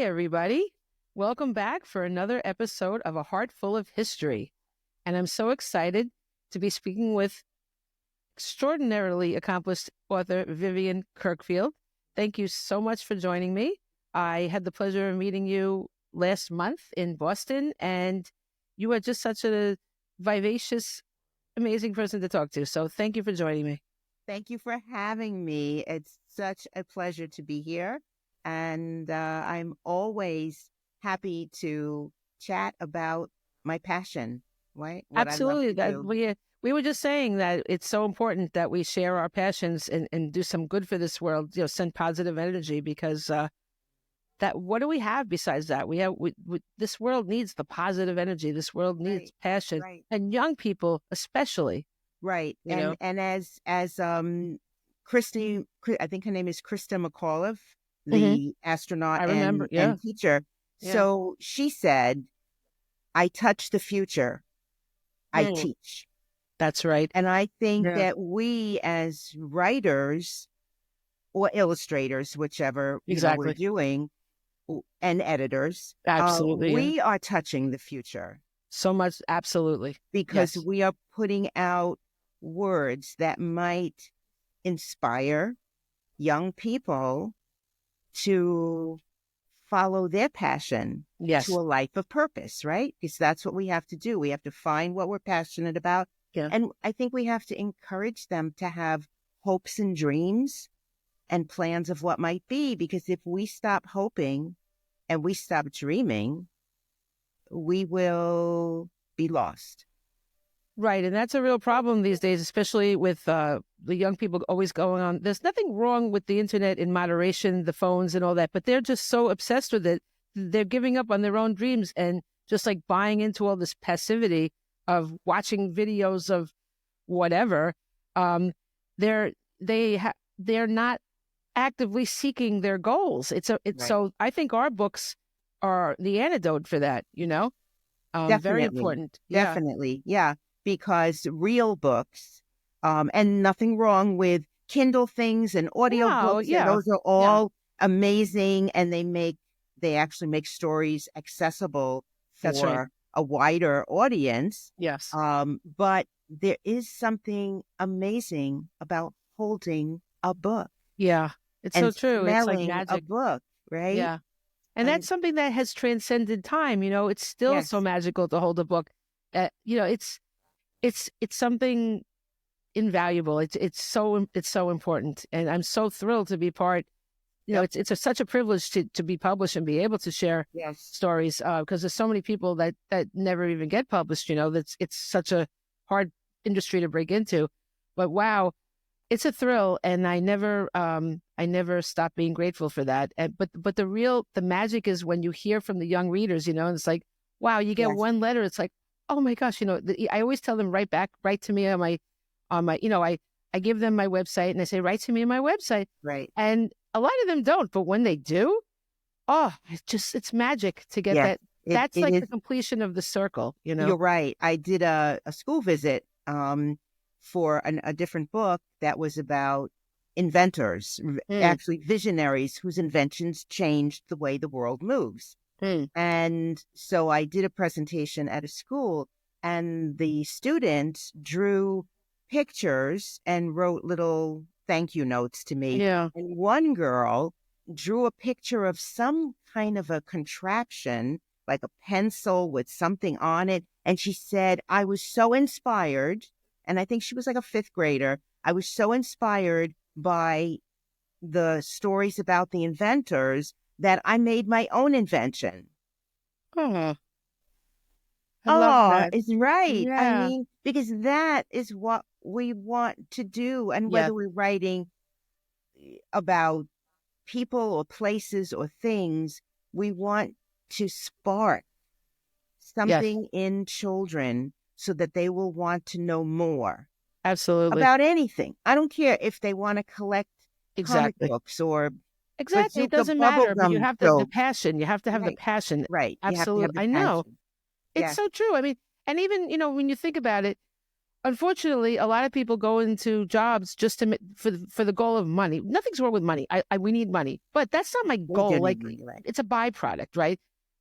everybody. Welcome back for another episode of A Heart Full of History. And I'm so excited to be speaking with extraordinarily accomplished author Vivian Kirkfield. Thank you so much for joining me. I had the pleasure of meeting you last month in Boston, and you are just such a vivacious, amazing person to talk to. So thank you for joining me. Thank you for having me. It's such a pleasure to be here. And I'm always happy to chat about my passion, right? What Absolutely. I love to do. We were just saying that it's so important that we share our passions and do some good for this world, send positive energy because that what do we have besides that? This world needs the positive energy. This world needs passion, right. and young people especially. Right. You know? And as Christy, I think her name is Krista McAuliffe, the astronaut I remember, and teacher. Yeah. So she said, I touch the future, I teach. That's right. And I think that we as writers or illustrators, whichever we're doing, and editors, absolutely, we are touching the future. So much, absolutely. Because we are putting out words that might inspire young people to follow their passion to a life of purpose, right? Because that's what we have to do. We have to find what we're passionate about. Yeah. And I think we have to encourage them to have hopes and dreams and plans of what might be, because if we stop hoping and we stop dreaming, we will be lost. Right. And that's a real problem these days, especially with the young people always going on. There's nothing wrong with the internet in moderation, the phones and all that, but they're just so obsessed with it. They're giving up on their own dreams and just like buying into all this passivity of watching videos of whatever. They're not actively seeking their goals. So I think our books are the antidote for that, Definitely. Very important. Definitely. Yeah. Because real books, and nothing wrong with Kindle things and audio books. Yeah. Those are all amazing. And they actually make stories accessible for a wider audience. Yes. But there is something amazing about holding a book. Yeah. It's so true. It's like magic. A book, right? Yeah. And that's something that has transcended time. It's still so magical to hold a book. It's something invaluable. It's so important, and I'm so thrilled to be part. It's such a privilege to be published and be able to share stories because there's so many people that never even get published. It's such a hard industry to break into, but wow, it's a thrill, and I never stop being grateful for that. But the magic is when you hear from the young readers, and it's like, wow, you get one letter, it's like, oh my gosh, I always tell them write to me on my, I give them my website and I say, write to me on my website. Right. And a lot of them don't, but when they do, it's magic to get that. That's like the completion of the circle, You're right. I did a school visit for a different book that was about inventors, actually visionaries whose inventions changed the way the world moves. And so I did a presentation at a school, and the students drew pictures and wrote little thank you notes to me. Yeah. And one girl drew a picture of some kind of a contraption, like a pencil with something on it. And she said, I was so inspired. And I think she was like a fifth grader. I was so inspired by the stories about the inventors that I made my own invention. I love that. It's right. Yeah. I mean, because that is what we want to do. And whether we're writing about people or places or things, we want to spark something in children so that they will want to know more. Absolutely. About anything. I don't care if they want to collect comic books or Exactly. It doesn't matter, but you have the passion. You have to have the passion. Right. Absolutely. I know. It's so true. I mean, and even, when you think about it, Unfortunately, a lot of people go into jobs just to for the goal of money. Nothing's wrong with money. We need money, but that's not my We do goal. Like need money, right? it's a byproduct, right?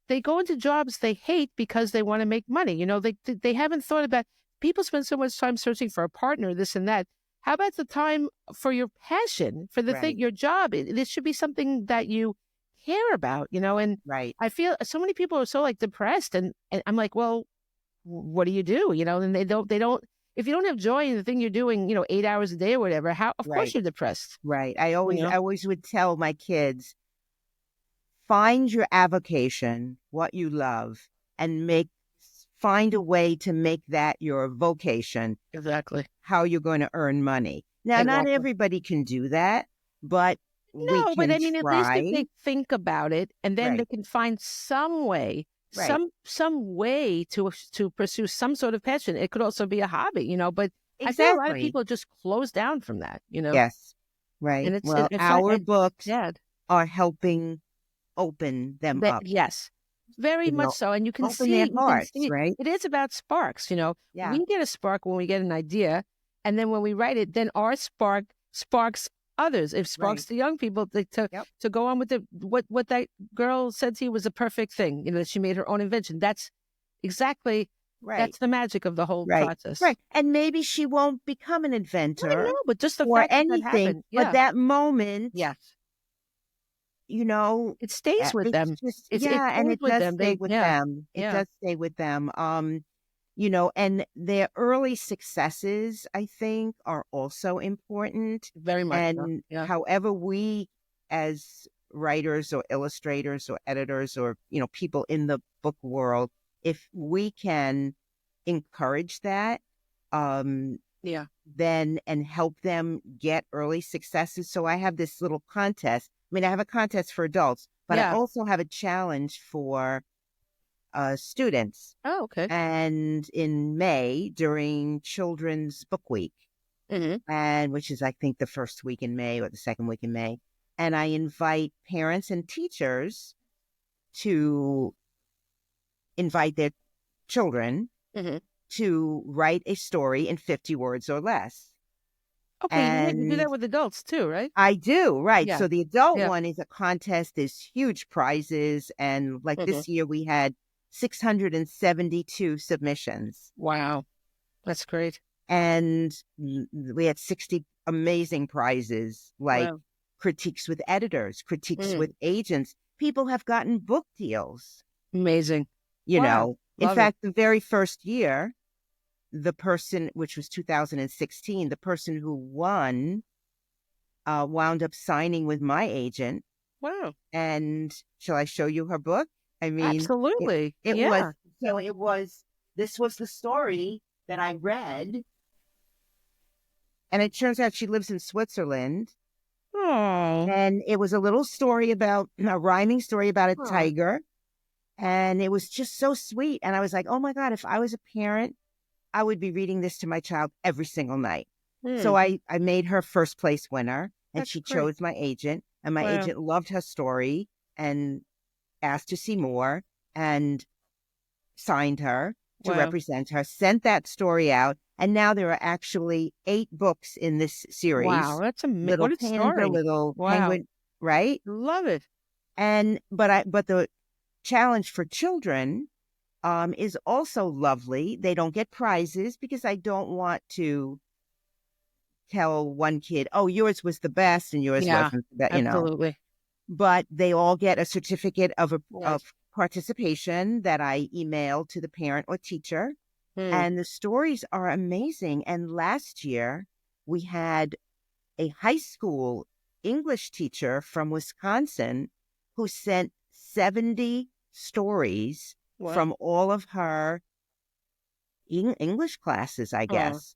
They go into jobs they hate because they want to make money. They haven't thought about. People spend so much time searching for a partner, this and that. How about the time for your passion, for the thing, Right, your job? This should be something that you care about, And right. I feel so many people are so like depressed, and I'm like, well, what do you do? And they don't. If you don't have joy in the thing you're doing, 8 hours a day or whatever, how? Of course Right. you're depressed. Right. You I know, always would tell my kids, find your avocation, what you love, and find a way to make that your vocation, exactly, how you're going to earn money. Now, not exactly. everybody can do that, but we No, but can I mean, at least if try. they think about it, and then they Right. can find some way, Right. some way to pursue some sort of passion. It could also be a hobby, But I feel a lot of Exactly. people just close down from that. Yes. Right. And it's Well, our it's books sad. are helping open them That up, yes, very you much know, so, and open their you can hearts, see right? it is about sparks. Yeah. We get a spark when we get an idea, and then when we write it, then our spark sparks others. It Right. sparks the young people Yep. to go on with what that girl said to you was a perfect thing. That she made her own invention. That's exactly Right. that's the magic of the whole Right. process. Right. And maybe she won't become an I know, inventor but just the or fact that that anything, happened, but yeah, that moment, yes, you know, it stays with it's them. just, It yeah, and stays it with does them. stay with Yeah, them. It yeah, does stay with them. And their early successes, I think, are also important. very much so. And Yeah, however we, as writers or illustrators or editors or, people in the book world, if we can encourage that, um, yeah, then and help them get early successes. So I have this little contest. I mean, I have a contest for adults, but I yeah. also have a challenge for students. Oh, okay. And in May, during Children's Book Week, Hmm. and which is, I think, the first week in May or the second week in May, and I invite parents and teachers to invite their children Hmm. to write a story in 50 words or less. Okay, you do And that with adults too, right? I do, right. Yeah, So the adult yeah. one is a contest, there's huge prizes. And like Hmm. this year, we had 672 submissions. Wow, that's great. And we had 60 amazing prizes, like Wow. critiques with editors, critiques Mm, with agents. People have gotten book deals, amazing. Wow, In love it. fact, the very first year, the person, which was 2016, the person who won wound up signing with my agent. Wow, And shall I show you her book? I mean, it, absolutely. it was, Yeah. this was the story that I read. And it turns out she lives in Switzerland. Oh, And it was a little story a rhyming story about a oh, tiger. And it was just so sweet. And I was like, oh my God, if I was a parent, I would be reading this to my child every single night. So mm, I made her first place winner, and that's she great. chose my agent. And my Wow, agent loved her story and asked to see more and signed her to wow, represent her, sent that story out. And now there are actually 8 books in this wow. series. That's Little what a panda, story. little Wow, penguin, right? love it. And but the challenge for children is also lovely. They don't get prizes because I don't want to tell one kid, oh, yours was the best and yours Yeah, wasn't, that. absolutely. But they all get a certificate Right. of participation that I email to the parent or teacher. Mm. And the stories are amazing. And last year, we had a high school English teacher from Wisconsin who sent 70 stories Wow. from all of her English classes, I Oh, guess.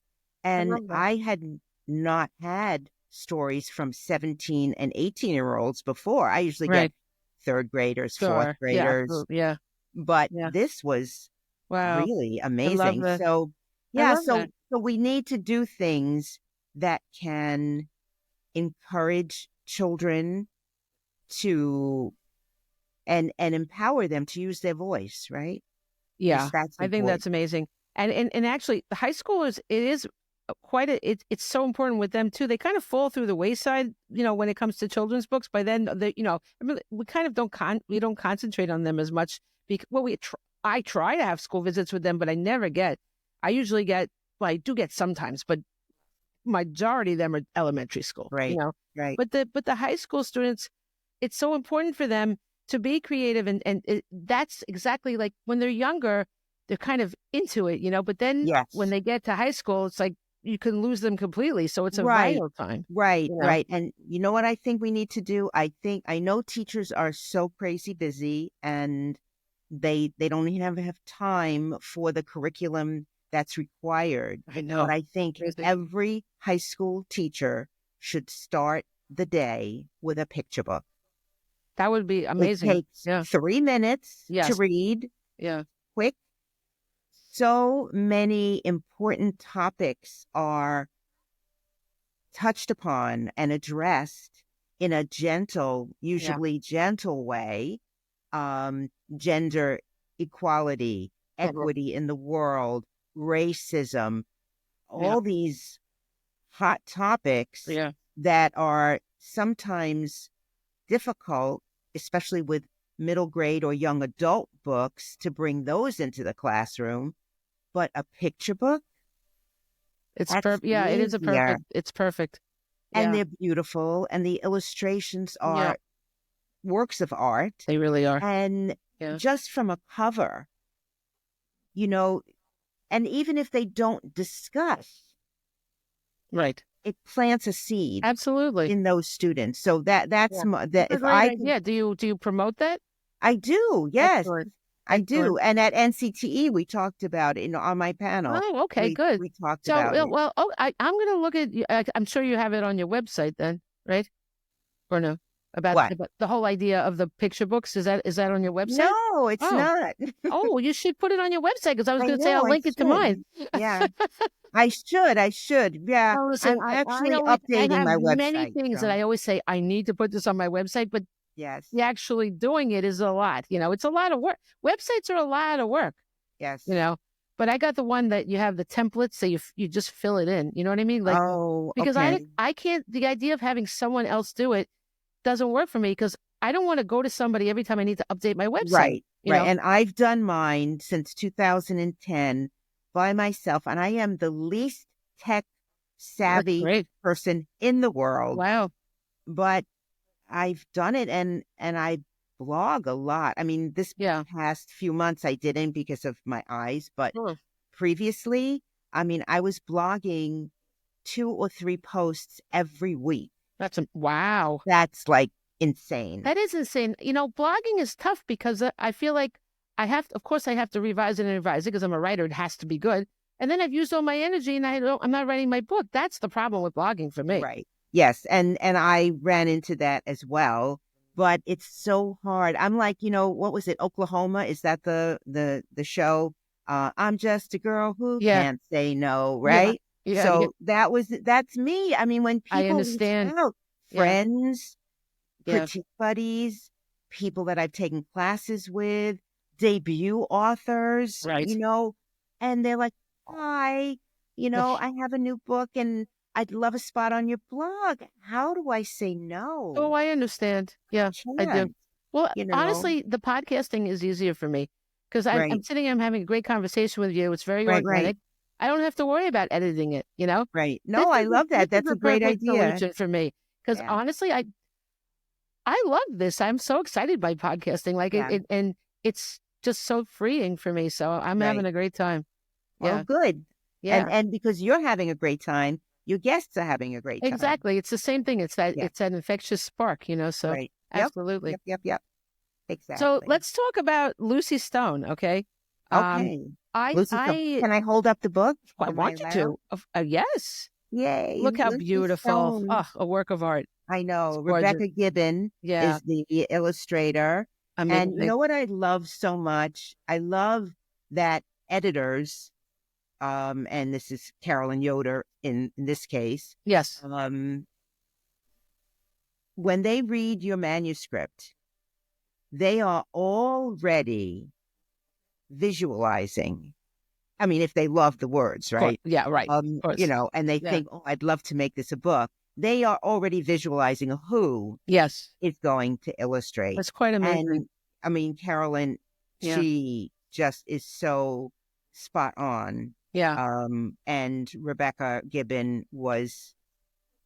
I And love that. I had not had stories from 17 and 18-year-olds before. I usually get Right. third graders, fourth Sure. Yeah, graders, absolutely. Yeah. but Yeah. this was Wow. really I love amazing. that. So, I yeah, love so that. we need to do things that can encourage children to and empower them to use their voice, right? Because Yeah. that's I think that's important. amazing. And actually, the high schoolers, it is quite it's so important with them too. They kind of fall through the wayside, when it comes to children's books. By then, we kind of don't concentrate on them as much. Because I try to have school visits with them, but I never get. I usually get. Well, I do get sometimes, but majority of them are elementary school. Right. Right. But the high school students, it's so important for them to be creative, and that's exactly like when they're younger, they're kind of into it, But then when they get to high school, it's like you can lose them completely. So it's a vital time. Right. Right. And you know what I think we need to do? I know teachers are so crazy busy, and they don't even have time for the curriculum that's required. I know. But I think every high school teacher should start the day with a picture book. That would be amazing. It takes 3 minutes to read. Yeah. Quick. So many important topics are touched upon and addressed in a usually gentle way. Gender equality, equity in the world, racism, all these hot topics that are sometimes difficult, especially with middle grade or young adult books, to bring those into the classroom. But a picture book, it's perfect. Yeah, it is it's perfect. And they're beautiful, and the illustrations are works of art. They really are. And just from a cover, and even if they don't discuss, it plants a seed, absolutely, in those students. So that's that. If do you promote that? I do. Yes, excellent. I do. And at NCTE, we talked about it, on my panel. Oh, okay, good. We talked about it. Well, I'm going to look at. I'm sure you have it on your website then, right? Or no? About the whole idea of the picture books. Is that on your website? No, it's not. Oh, you should put it on your website, because I was going to say I'll link it to mine. Yeah, I should. Yeah, well, listen, I'm actually updating my website. Many things that I always say I need to put this on my website, but actually doing it is a lot. It's a lot of work. Websites are a lot of work. Yes. But I got the one that you have the templates, so you just fill it in. You know what I mean? Like, because I can't. The idea of having someone else do it doesn't work for me, because I don't want to go to somebody every time I need to update my website. Right. And I've done mine since 2010 by myself, and I am the least tech savvy person in the world. Wow. But I've done it, and I blog a lot. I mean, this past few months I didn't because of my eyes, but previously, I mean, I was blogging 2 or 3 posts every week. Wow. That's like insane. That is insane. Blogging is tough, because I feel like I have to revise it because I'm a writer. It has to be good. And then I've used all my energy, and I'm not writing my book. That's the problem with blogging for me. Right. Yes. And I ran into that as well, but it's so hard. I'm like, what was it? Oklahoma? Is that the show? I'm just a girl who can't say no. Right. Yeah. So that's me. I mean, when people reach out, friends, critique buddies, people that I've taken classes with, debut authors, and they're like, hi, I have a new book and I'd love a spot on your blog. How do I say no? Oh, I understand. Yeah, I do. Well, honestly, the podcasting is easier for me, because I'm sitting here, I'm having a great conversation with you. It's very organic. Right. I don't have to worry about editing it, Right. No, I love that. That's a great idea for me. Because honestly, I love this. I'm so excited by podcasting. Like it, and it's just so freeing for me. So I'm having a great time. Well, good. Yeah. And because you're having a great time, your guests are having a great time. Exactly. It's the same thing. It's that infectious spark, so absolutely. Yep. Exactly. So let's talk about Lucy Stone, okay? Okay. Can I hold up the book? I want you to. Yes. Yay. Look how Lucy beautiful. Stone. Oh, a work of art. I know. Rebecca Gibbon is the illustrator. Amazing. And you know what I love so much? I love that editors, and this is Carolyn Yoder in this case. Yes. When they read your manuscript, they are already visualizing I mean, if they love the words, Of course. right? Yeah, right. Of You course. know, and they Yeah. think, oh, I'd love to make this a book. They are already visualizing who Yes. is going to illustrate. That's quite amazing. And I mean, Carolyn, Yeah. she just is so spot on. Yeah. And Rebecca Gibbon was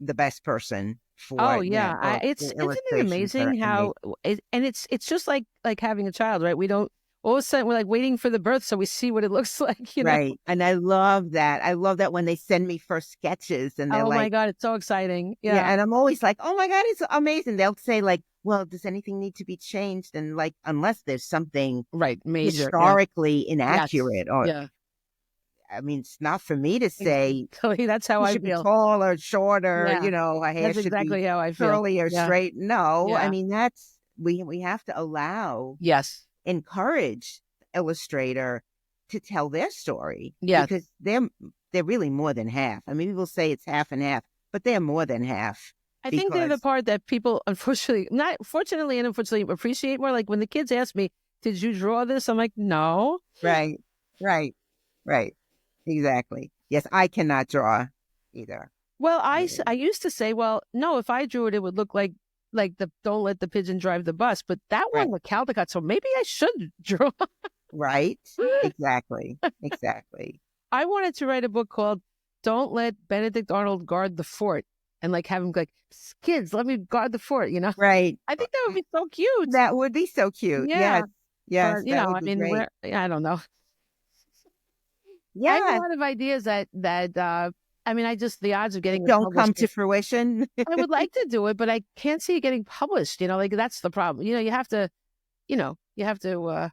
the best person Oh for yeah. that book. The Isn't it illustrations are amazing how amazing. and it's just like having a child, right? We don't all of a sudden we're like waiting for the birth so we see what it looks like, you know? Right. And I love that. I love that when they send me first sketches and they're Oh my like, God, it's so exciting. yeah. Yeah. And I'm always like, oh my God, it's amazing. They'll say, like, well, does anything need to be changed? And like, unless there's something Right. Major. Yeah. historically Yes. inaccurate, or, Yeah. I mean, it's not for me to say Exactly. That's how you I should be feel. taller, shorter, Yeah. you know, her hair That's should be exactly how I feel. curly or Yeah. straight. No, I Yeah. mean, we have to Yes. encourage the illustrator to tell their story, Yes. because they're really more than half. I mean, people say it's half and half, but they're more than half I think they're the because part that people, unfortunately, not fortunately and unfortunately, appreciate more. Like when the kids ask me, "Did you draw this?" I'm like, "No." right, right, right, exactly. Yes, I cannot draw either. Well, Really. I used to say, "Well, no, if I drew it, it would look like the don't let the pigeon drive the bus." But that Right, one with Caldecott, so maybe I should draw. right, exactly, exactly. I wanted to write a book called "Don't Let Benedict Arnold Guard the Fort," and like have him like, "Kids, let me guard the fort." You know, Right. I think that would be so cute. That would be so cute. Yeah, Yes, yes, but you that know, would I be mean, great. where I don't know. I have a Yeah, lot of ideas that I mean, I just the odds of getting it don't come published. to fruition. I would like to do it, but I can't see it getting published. You know, like that's the problem. You know, you have to, you know, you have to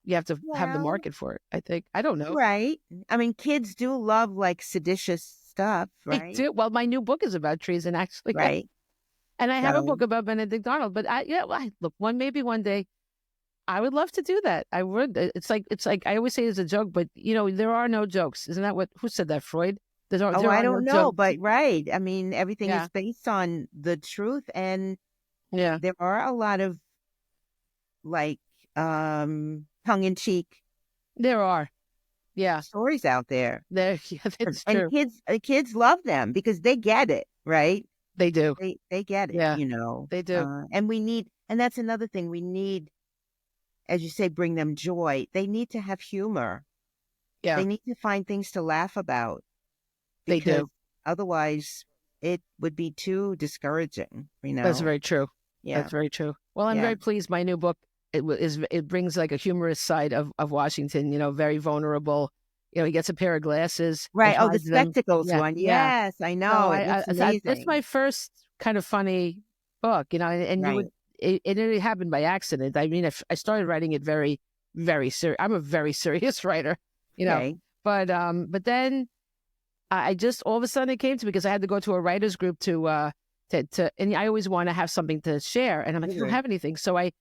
have the Well, market for it. I think I don't know. right. I mean, kids do love like seditious stuff, They right? do. Well, my new book is about treason, actually, Right. and I have a So, book about Benedict Arnold. But look, maybe one day I would love to do that. I would. It's like I always say it's a joke, but you know, there are no jokes. Isn't that what? Who said that? Freud. oh, There I are no don't know, jokes. but right. I mean, everything Yeah, is based on the truth, and yeah. there are a lot of like tongue in cheek There are. Yeah, stories out there. there. Yeah, it's And true. kids love them because they get it, right? They do. They get it, Yeah, you know. they do. And we need, and that's another thing we need, as you say, bring them joy. They need to have humor. Yeah, They need to find things to laugh about, they because do. otherwise it would be too discouraging, you That's know. very true. Yeah. That's very true. Well, I'm Yeah. very pleased. My new book it brings like a humorous side of Washington. You know, very vulnerable. You know, he gets a pair of glasses and Right. Oh, the hides them. spectacles Yeah, one. yeah. Yes, I So know. It looks it's my amazing. first kind of funny book. You know, and you Right. would it happened by accident. I mean, I started writing it very very serious. I'm a very serious writer. You know, Okay. but then I just all of a sudden it came to me because I had to go to a writers group to and I always want to have something to share, and I'm like, I don't Good. have anything, so I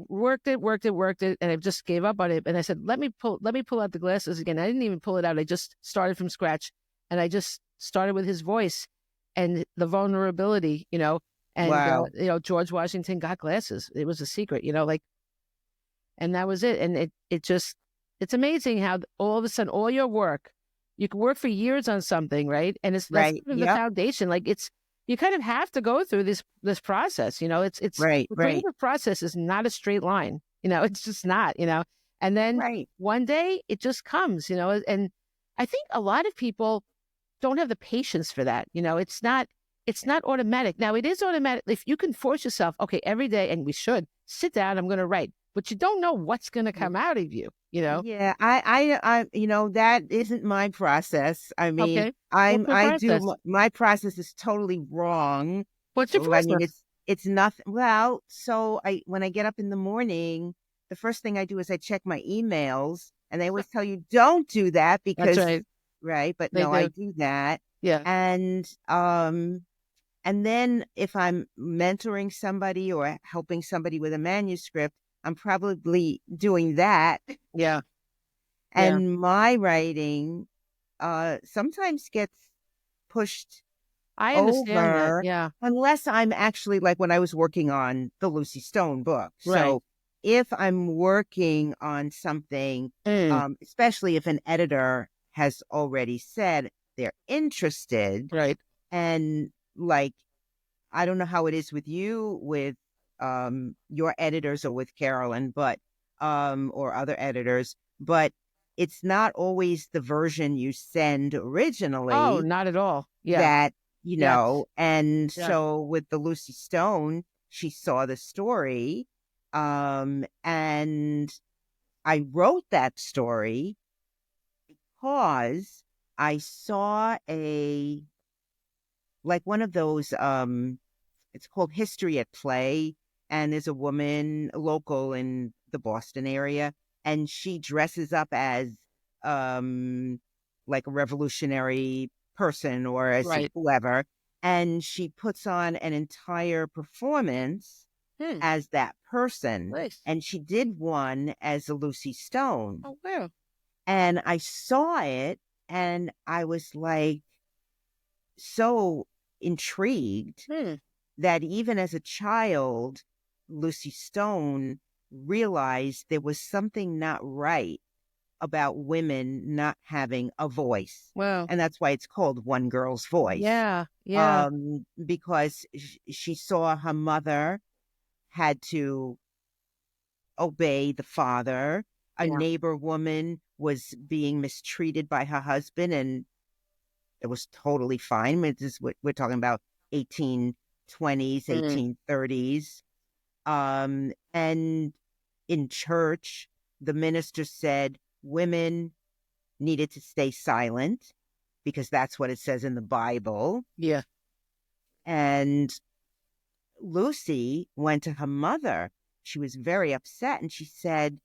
worked it, and I just gave up on it. And I said, let me pull out the glasses again. I didn't even pull it out. I just started from scratch, and I just started with his voice and the vulnerability, you know. And Wow. you know, George Washington got glasses. It was a secret, you know, like, and that was it. And it's amazing how all of a sudden all your work, you can work for years on something, right? And that's Right. kind of the Yep. foundation. Like you kind of have to go through this process, you know. It's Right. the Right. creative process is not a straight line, you know. It's just not, you know. And then Right. one day it just comes, you know. And I think a lot of people don't have the patience for that, you know. It's not automatic. Now it is automatic if you can force yourself. Okay, every day, and we should sit down. I'm going to write, but you don't know what's going to come out of you, you know. Yeah, you know, that isn't my process. I mean, Okay, what's your I do, process? my process is totally wrong. What's your I mean, process? it's nothing. Well, so when I get up in the morning, the first thing I do is I check my emails, and they always tell you don't do that That's because, right. right? But They no, I do. do that. Yeah. And then if I'm mentoring somebody or helping somebody with a manuscript, I'm probably doing that. Yeah. Yeah. And my writing sometimes gets pushed I understand that. over, Yeah. unless I'm actually, like when I was working on the Lucy Stone book. Right. So if I'm working on something, especially if an editor has already said they're interested, Right. and like, I don't know how it is with you, with your editors, or with Carolyn, but or other editors, but it's not always the version you send Oh, originally not at all. Yeah. that, Yes. and Yes. so with the Lucy Stone, she saw the story, and I wrote that story because I saw one of those, it's called History at Play, and there's a woman local in the Boston area, and she dresses up as um like a revolutionary person or as Right. whoever, and she puts on an entire performance Hmm. as that person, Nice. and she did one as a Lucy Stone. Oh, wow. And I saw it, and I was like so intrigued Hmm. that even as a child, Lucy Stone realized there was something not right about women not having a voice. Wow. And that's why it's called One Girl's Voice. Yeah. Yeah. Because she saw her mother had to obey the father. A Yeah. neighbor woman was being mistreated by her husband, and it was totally fine. We're talking about 1820s, Mm. 1830s. And in church, the minister said women needed to stay silent because that's what it says in the Bible. Yeah. And Lucy went to her mother. She was very upset, and she said,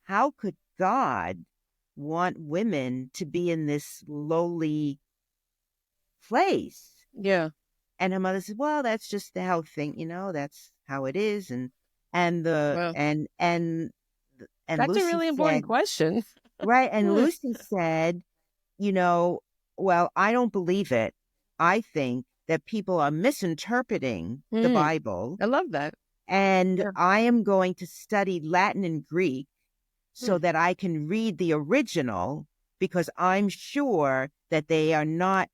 how could God want women to be in this lowly place? Yeah. And her mother said, well, that's just how that's how it is. And the Well, and that's a Lucy really important said, question. right. And Lucy said, well, I don't believe it. I think that people are misinterpreting the Mm. Bible, I love that. and Yeah. I am going to study Latin and Greek so Hmm. that I can read the original, because I'm sure that they are not,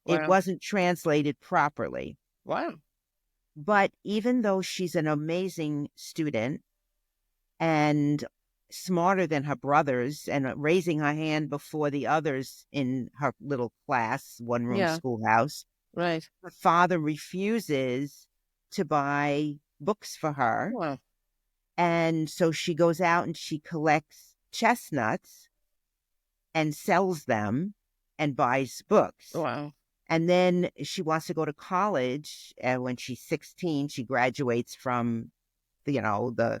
it Wow. wasn't translated properly. Wow. But even though she's an amazing student and smarter than her brothers and raising her hand before the others in her little class, one room Yeah. schoolhouse, Right. her father refuses to buy books for her. Wow. And so she goes out and she collects chestnuts and sells them and buys books. Wow. And then she wants to go to college. And when she's 16, she graduates from, the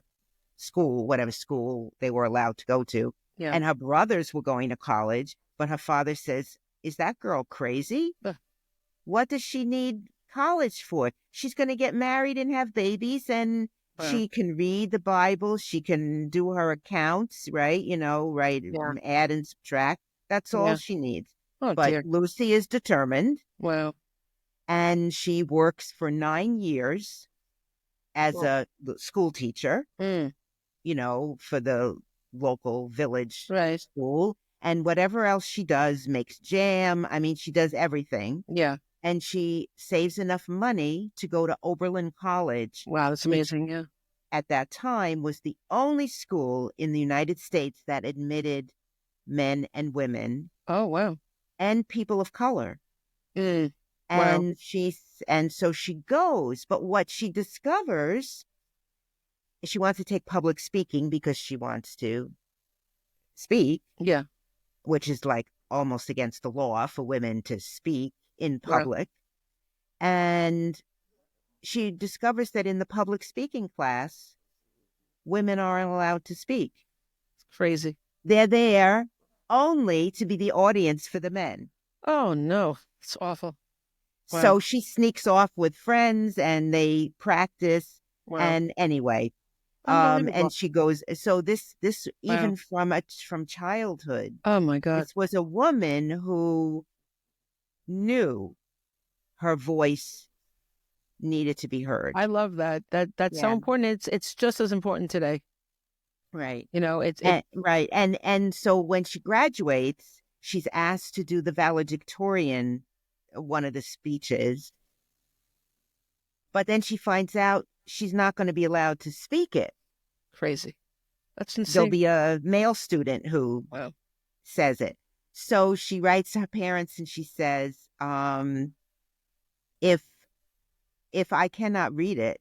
school, whatever school they were allowed to go to. Yeah. And her brothers were going to college. But her father says, is that girl crazy? Ugh. What does she need college for? She's going to get married and have babies, and Wow. she can read the Bible. She can do her accounts, right? Right, Yeah. add and subtract. That's all Yeah. she needs. Oh But dear. Lucy is determined, Wow. and she works for 9 years as Well. a school teacher, Mm. for the local village Right. school. And whatever else she does, makes jam. I mean, she does everything. Yeah. And she saves enough money to go to Oberlin College, Wow. That's which amazing. Yeah. at that time was the only school in the United States that admitted men and women Oh, wow. and people of color. Mm. Wow. And so she goes, but what she discovers, she wants to take public speaking because she wants to speak, Yeah. which is like almost against the law for women to speak in Wow. public. And she discovers that in the public speaking class, women aren't allowed to speak. It's crazy. They're there only to be the audience for the men. Oh no. It's awful. Wow. So she sneaks off with friends and they practice. Wow. And anyway, and Unbelievable. she goes, so this Wow. even from childhood, Oh my God. this was a woman who knew her voice needed to be heard. I love that. That's so Yeah. important. It's just as important today. Right. You know, it's Right. And so when she graduates, she's asked to do the valedictorian, one of the speeches, but then she finds out she's not going to be allowed to speak it. crazy. That's There'll insane. be a male student who Wow. says it. So she writes to her parents and she says, if I cannot read it,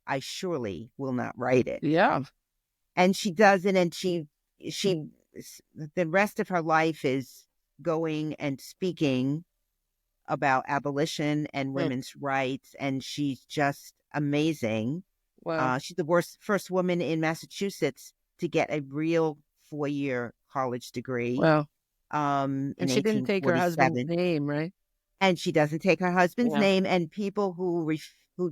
I surely will not write it. Yeah. And she does it, and she the rest of her life is going and speaking about abolition and Mm. women's rights, and she's just amazing. Wow. She's the first woman in Massachusetts to get a real 4-year college degree. Wow. In And she didn't take her husband's 1847, name, right? and she doesn't take her husband's Yeah. name. And people who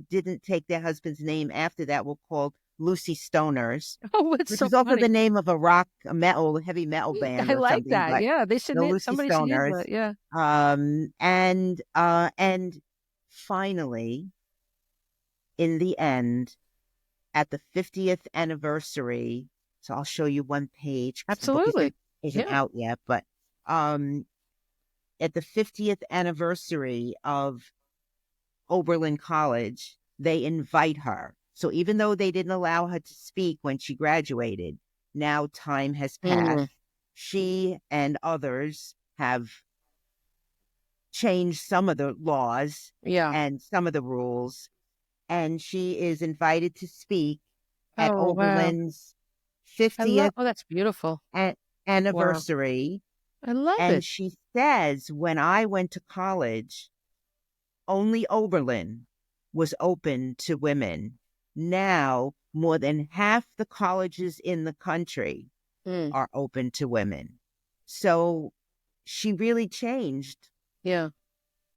didn't take their husband's name after that were called Lucy Stoners, Oh, it's which so is also funny. the name of a heavy metal band I or like something. that. But Yeah, the Lucy somebody should use Stoners. that. Yeah. And finally, in the end, at the 50th anniversary, so I'll show you one page because the book Absolutely. isn't Yeah. out yet, but at the 50th anniversary of Oberlin College, they invite her. So even though they didn't allow her to speak when she graduated, now time has passed. She and others have changed some of the laws Yeah. and some of the rules, and she is invited to speak at Oh, wow. Oberlin's 50th Oh, that's beautiful. Wow. anniversary. I love And it. she says, when I went to college, only Oberlin was open to women. Now, more than half the colleges in the country are open to women. So she really changed, Yeah.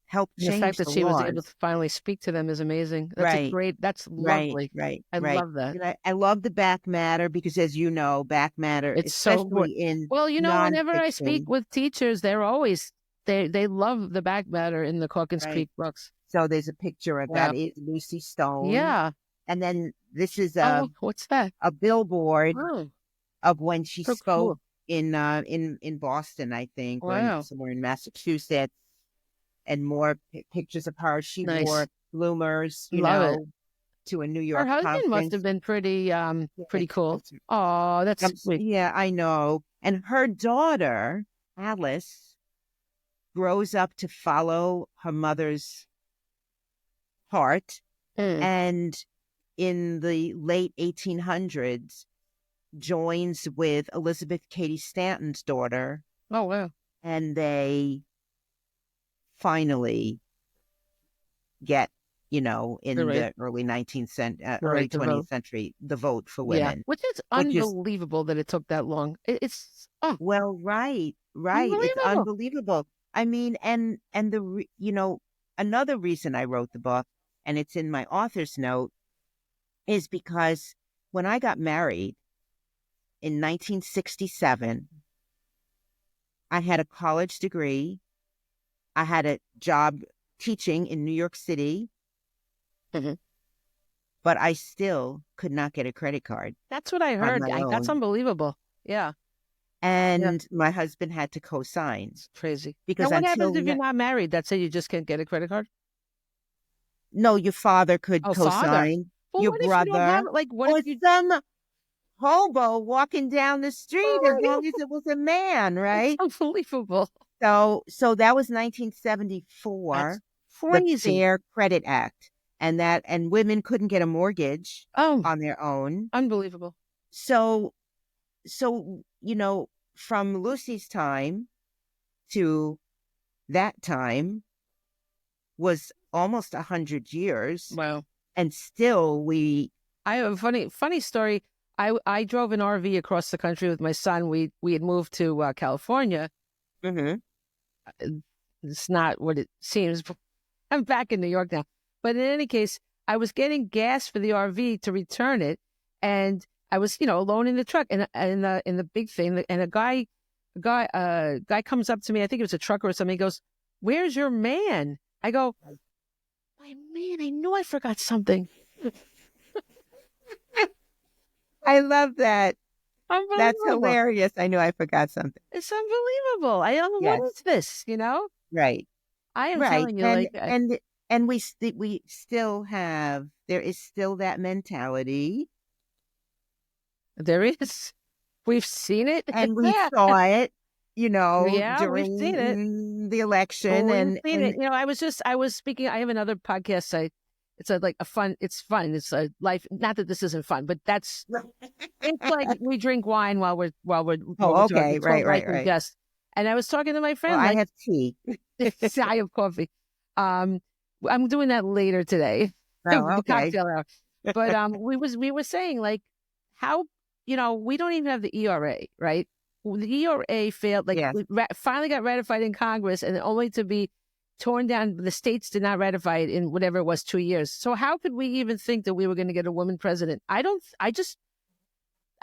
helped And the fact change that the she was able to laws. finally speak to them is amazing. That's Right, that's right, lovely. right, I right. love that. And I love the back matter because, as you know, back matter, It's so especially important. in Well, you know, whenever I speak nonfiction, with teachers, they're always they love the back matter in the Calkins right? Creek books. So there's a picture of that Wow. is Lucy Stone. Yeah. And then this is Oh, what's that? a billboard Oh, of when she so spoke cool. in Boston, I think, or Wow. somewhere in Massachusetts, and more pictures of her. She Nice. wore bloomers, Love it. to a New Her York husband must have conference. been pretty cool. Yes, Oh, that's sweet. yeah, I know. And her daughter, Alice, grows up to follow her mother's heart, Mm. and in the late 1800s joins with Elizabeth Cady Stanton's daughter, Oh, wow. and they finally get, in Right. the early 19th century, early Right. The 20th vote. century, the vote for Yeah. women, Which is which is, unbelievable that it took that long. well, right, right. It's Unbelievable. unbelievable. I mean, and another reason I wrote the book, and it's in my author's note, is because when I got married in 1967, I had a college degree. I had a job teaching in New York City, Mhm. but I still could not get a credit card That's what I on heard. my That's own. unbelievable. Yeah. Yeah. And my husband had to co-sign It's crazy. Now, because what happens until if you're not married? That's it. You just can't get a credit card? no, your father could Oh, father. co-sign, Well, your what if you don't have brother, it? Like, what if or you? some hobo walking down the street, as long as Oh, it was a man, that's right? unbelievable. So that was That's 1974, the crazy. Fair Credit Act, and women couldn't get a mortgage Oh, on their own. unbelievable. So from Lucy's time to that time was almost 100 years, Wow. and still I have a funny story. I drove an RV across the country with my son. We had moved to California. Mhm. It's not what it seems. I'm back in New York now. But in any case, I was getting gas for the RV to return it, and I was, alone in the truck, and in the big thing, and a guy comes up to me. I think it was a trucker or something. He goes, "Where's your man?" I go, My man, I knew I forgot something. I love that. That's Unbelievable. hilarious. I knew I forgot something. It's unbelievable. I don't know what Yes. is this, you know? Right. I am Right. telling you, And like, and and we still have, there is still that mentality, there is. We've seen it. and we saw it, Yeah, we've seen it. during the election, We've seen it. and I was speaking, I have another podcast. It's a, like a fun, it's fun. It's a life. Not that this isn't fun, but it's like we drink wine while oh, we're talking. okay, It's called right, Life right, and right. Jest. And I was talking to my Well, friend, I like, have tea. I have coffee. Um, I'm doing that later today, Oh, the okay. cocktail hour. But we were saying, like, how, we don't even have the ERA, right? The ERA failed. Like, Yes. finally got ratified in Congress, and only to be torn down. The states did not ratify it in whatever it was, 2 years. So how could we even think that we were going to get a woman president? I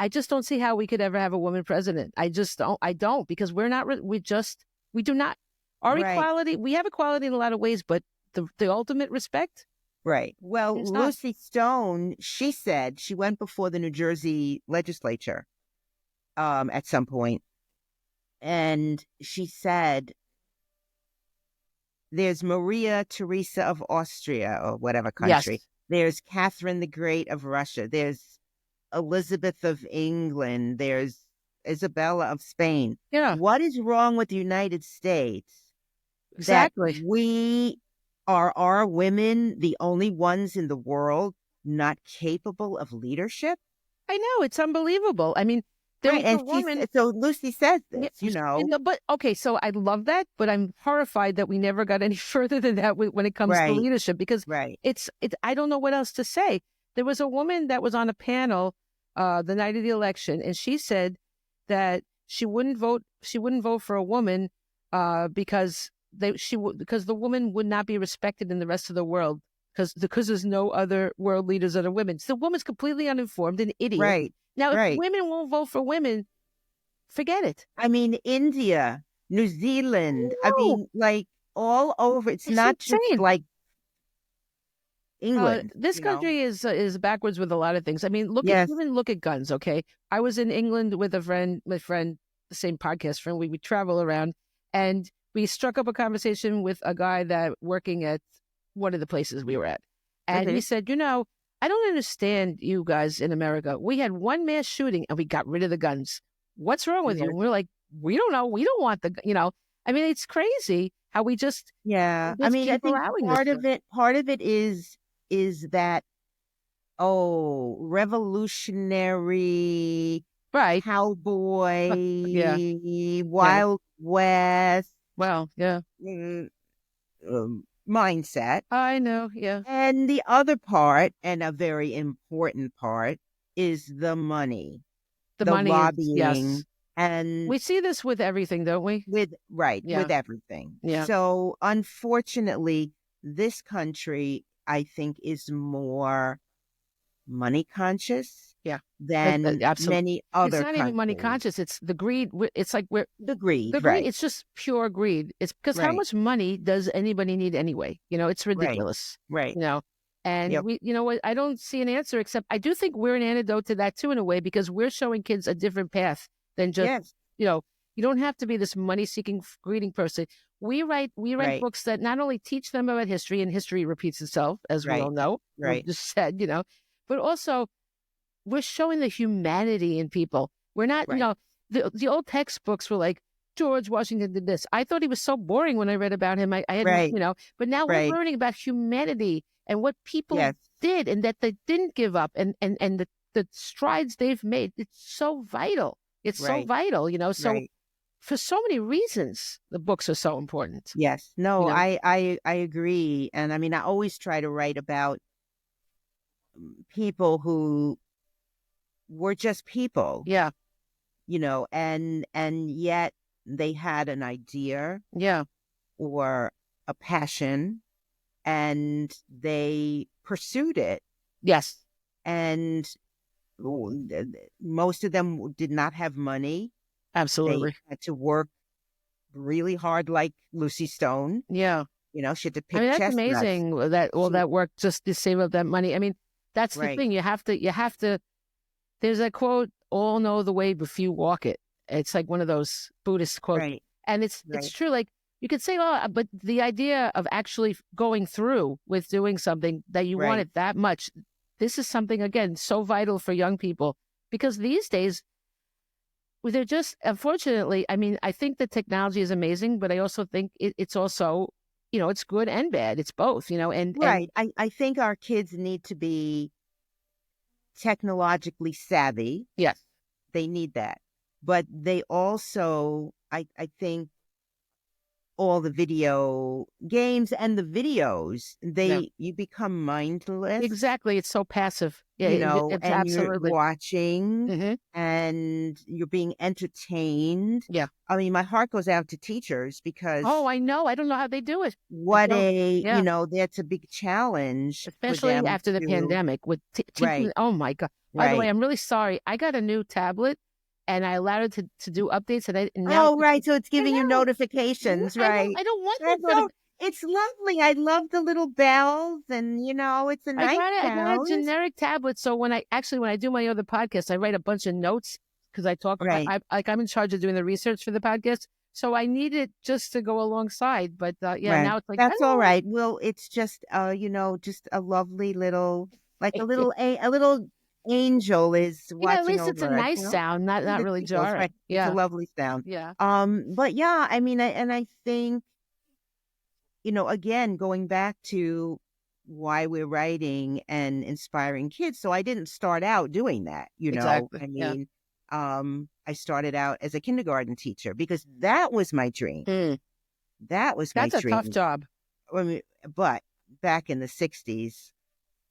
just don't see how we could ever have a woman president. I just don't. I don't, because we're not. We do not. Our Right, equality. We have equality in a lot of ways, but the ultimate respect right. Well, is not. Lucy Stone, she said she went before the New Jersey legislature at some point, and she said, there's Maria Theresa of Austria, or whatever country. Yes. There's Catherine the Great of Russia. There's Elizabeth of England. There's Isabella of Spain. Yeah. What is wrong with the United States that Exactly. we are our women the only ones in the world not capable of leadership? I know, it's unbelievable. I mean, there Right. was a And woman. so Lucy says Yeah, this, you know. but okay, so I love that, but I'm horrified that we never got any further than that when it comes to Right, leadership, because right. I don't know what else to say. There was a woman that was on a panel the night of the election, and she said that she wouldn't vote for a woman because because the woman would not be respected in the rest of the world, because there's no other world leaders that are women. So the woman's completely uninformed, an idiot. Right, Now, if right. women won't vote for women, forget it. I mean, India, New Zealand, I No, mean, like all over. It's it's not just insane. like England, This you know? country is backwards with a lot of things. I mean, Yes. look at guns. Okay, I was in England with a friend, the same podcast friend. We travel around, and we struck up a conversation with a guy that working at one of the places we were at, and he Okay. said, I don't understand you guys in America. We had one mass shooting and we got rid of the guns. What's wrong with you? Yes. And we're like, we don't know. We don't want I mean, it's crazy how we just I mean, I keep think allowing this stuff. part of it is that, oh, revolutionary Right. cowboy, Yeah. Wild West Well, yeah. mm, mindset. I know. Yeah. And the other part, and a very important part, is the money, The the money is, lobbying, yes. and We see this with everything, don't we? with Yeah. everything. Yeah. So unfortunately, this country, I think, is more money conscious, Yeah. than Absolutely. many It's other not even money countries. conscious. It's the greed. It's like The greed, the greed. right, It's just pure greed. It's because how right, much money does anybody need anyway? It's right, ridiculous. right. And Yep. we, what? I don't see an answer, except I do think we're an antidote to that too, in a way, because we're showing kids a different path than just, Yes, you don't have to be this money seeking, greeting person. We write right, books that not only teach them about history, and history repeats itself, as we all right, know, we right, just said, but also we're showing the humanity in people. We're not, right, the old textbooks were like, George Washington did this. I thought he was so boring when I read about him. I had, right, but now we're right. learning about humanity and what people Yes, did, and that they didn't give up, and the strides they've made. It's so vital. It's so right, vital, So right. for so many reasons, the books are so important, Yes. No, you know? I agree. And I mean, I always try to write about people who were just people, Yeah. and yet they had an idea Yeah. or a passion, and they pursued it. Yes. And most of them did not have money. They Absolutely. had to work really hard, like Lucy Stone. Yeah. She had to I pick mean, that's chestnuts. amazing that all She, that work just to save up that money. I mean, that's the right, thing. You have to, there's a quote, all know the way, but few walk it. It's like one of those Buddhist quotes. right, And it's right, true. Like you could say, oh, but the idea of actually going through with doing something that you want right. it that much, this is something, again, so vital for young people because these days, they're just, unfortunately, I mean, I think the technology is amazing, but I also think it's also, it's good and bad. It's both, and Right. I think our kids need to be technologically savvy. yes, They need that. But they also, I think, all the video games and the videos, yeah, you become mindless, exactly. It's so passive. Yeah, it's and you're absolutely. watching Hmm. and you're being entertained. Yeah. I mean, my heart goes out to teachers Oh, because I know. I don't know how they do it. I what don't. Yeah. that's a big challenge for Especially them after the to, pandemic with teaching. right, Oh my God. By the way, right. I'm really sorry. I got a new tablet and I allowed it to do updates and now Oh, right. So it's I giving you know. notifications, right? I don't want That's that so, it's lovely. I love the little bells and, it's a nice I got a sound. generic tablet. So when I do my other podcast, I write a bunch of notes because I talk, Right. I'm in charge of doing the research for the podcast. So I need it just to go alongside. But yeah, Right. now it's like, I That's all don't right. Well, it's just, just a lovely little, like want a little angel is yeah, at watching least it's a over us, nice sound, not The really seagulls, right. jarring. It's a Yeah. lovely sound. Yeah. But yeah, I mean, and I think, again, going back to why we're writing and inspiring kids. So I. Didn't start out doing that, Exactly. I Yeah. mean, I started out as a kindergarten teacher because that was my dream. Hmm. That was my That's a tough dream. job. I mean, but back in the 60s,